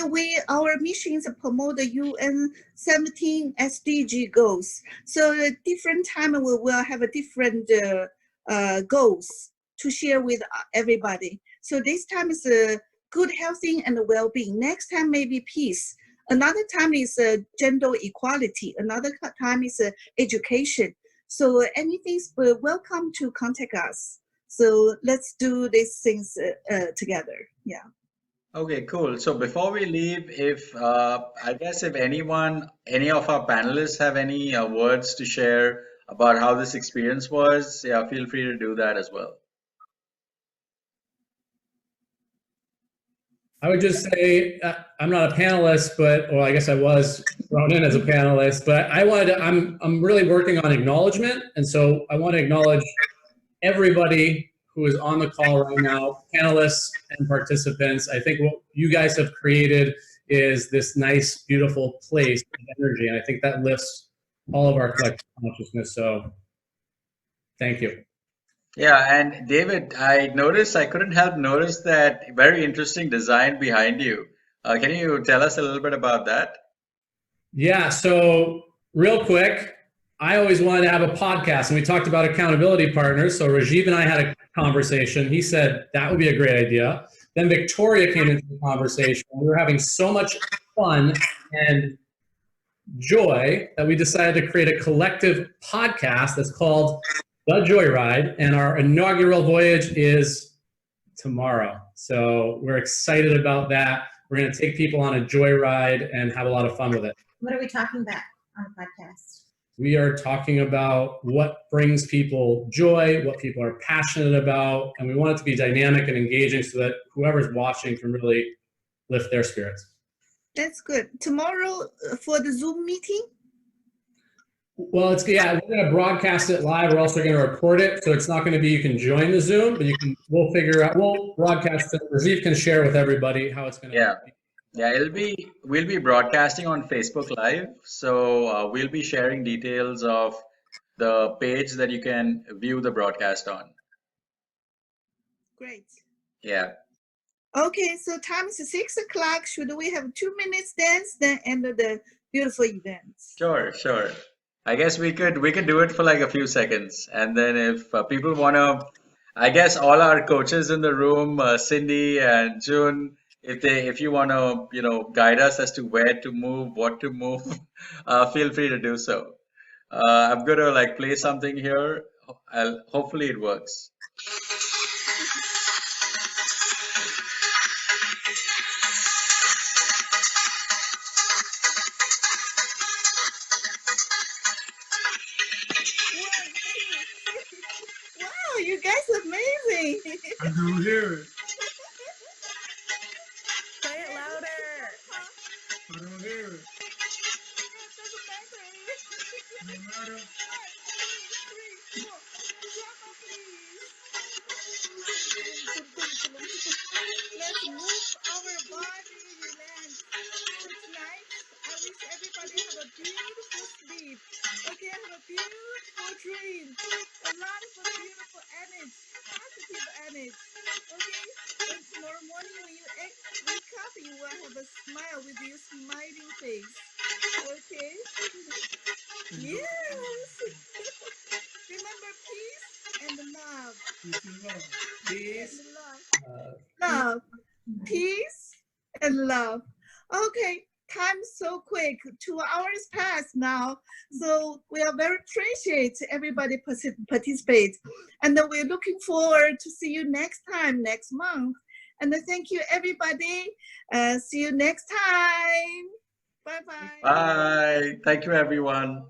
our missions promote the UN 17 SDG goals. So at different time we will have a different goals to share with everybody. So this time is good healthy and well-being. Next time maybe peace. Another time is gender equality. Another time is education. So anything's welcome to contact us. So let's do these things together. Yeah. Okay, cool. So before we leave, if I guess if any of our panelists have any words to share about how this experience was, yeah, feel free to do that as well. I would just say I'm not a panelist, but well, I guess I was thrown in as a panelist. But I'm really working on acknowledgement, and so I want to acknowledge everybody who is on the call right now, panelists and participants. I think what you guys have created is this nice, beautiful place of energy, and I think that lifts all of our collective consciousness. So, thank you. Yeah, and David, I couldn't help notice that very interesting design behind you. Can you tell us a little bit about that? Yeah, so real quick, I always wanted to have a podcast, and we talked about accountability partners. So Rajiv and I had a conversation. He said that would be a great idea. Then Victoria came into the conversation. We were having so much fun and joy that we decided to create a collective podcast that's called The Joyride, and our inaugural voyage is tomorrow. So we're excited about that. We're going to take people on a joyride and have a lot of fun with it. What are we talking about on the podcast? We are talking about what brings people joy, what people are passionate about, and we want it to be dynamic and engaging so that whoever's watching can really lift their spirits. That's good. Tomorrow for the Zoom meeting? Well, we're going to broadcast it live. We're also going to record it, so it's not going to be you can join the Zoom, but we'll broadcast it. Rajiv can share with everybody how it's going to be. Yeah, we'll be broadcasting on Facebook Live, so we'll be sharing details of the page that you can view the broadcast on. Great. Yeah. Okay, so time is 6 o'clock. Should we have 2 minutes dance, then end of the beautiful event? Sure. I guess we could do it for like a few seconds, and then if people wanna, I guess all our coaches in the room, Cindy and June, if you wanna, guide us as to where to move, what to move, feel free to do so. I'm gonna like play something here. Hopefully it works. Wow, you guys are amazing. I don't hear it. Say it louder. I don't hear it. It doesn't matter. No matter. 1, 2, 3, 4. Drama, please. Let's move our body, relax. So tonight, I wish everybody have a beautiful sleep. Okay, have a beautiful dream. A lot of beautiful energy, positive energy. Okay, and tomorrow morning when you Yes. Remember peace and love. Peace and love. Peace. And love, peace, and love. Okay, time's so quick. 2 hours passed now. So we are very appreciate everybody participate. And then we're looking forward to see you next time, next month. And thank you, everybody. See you next time. Bye-bye. Bye. Thank you, everyone.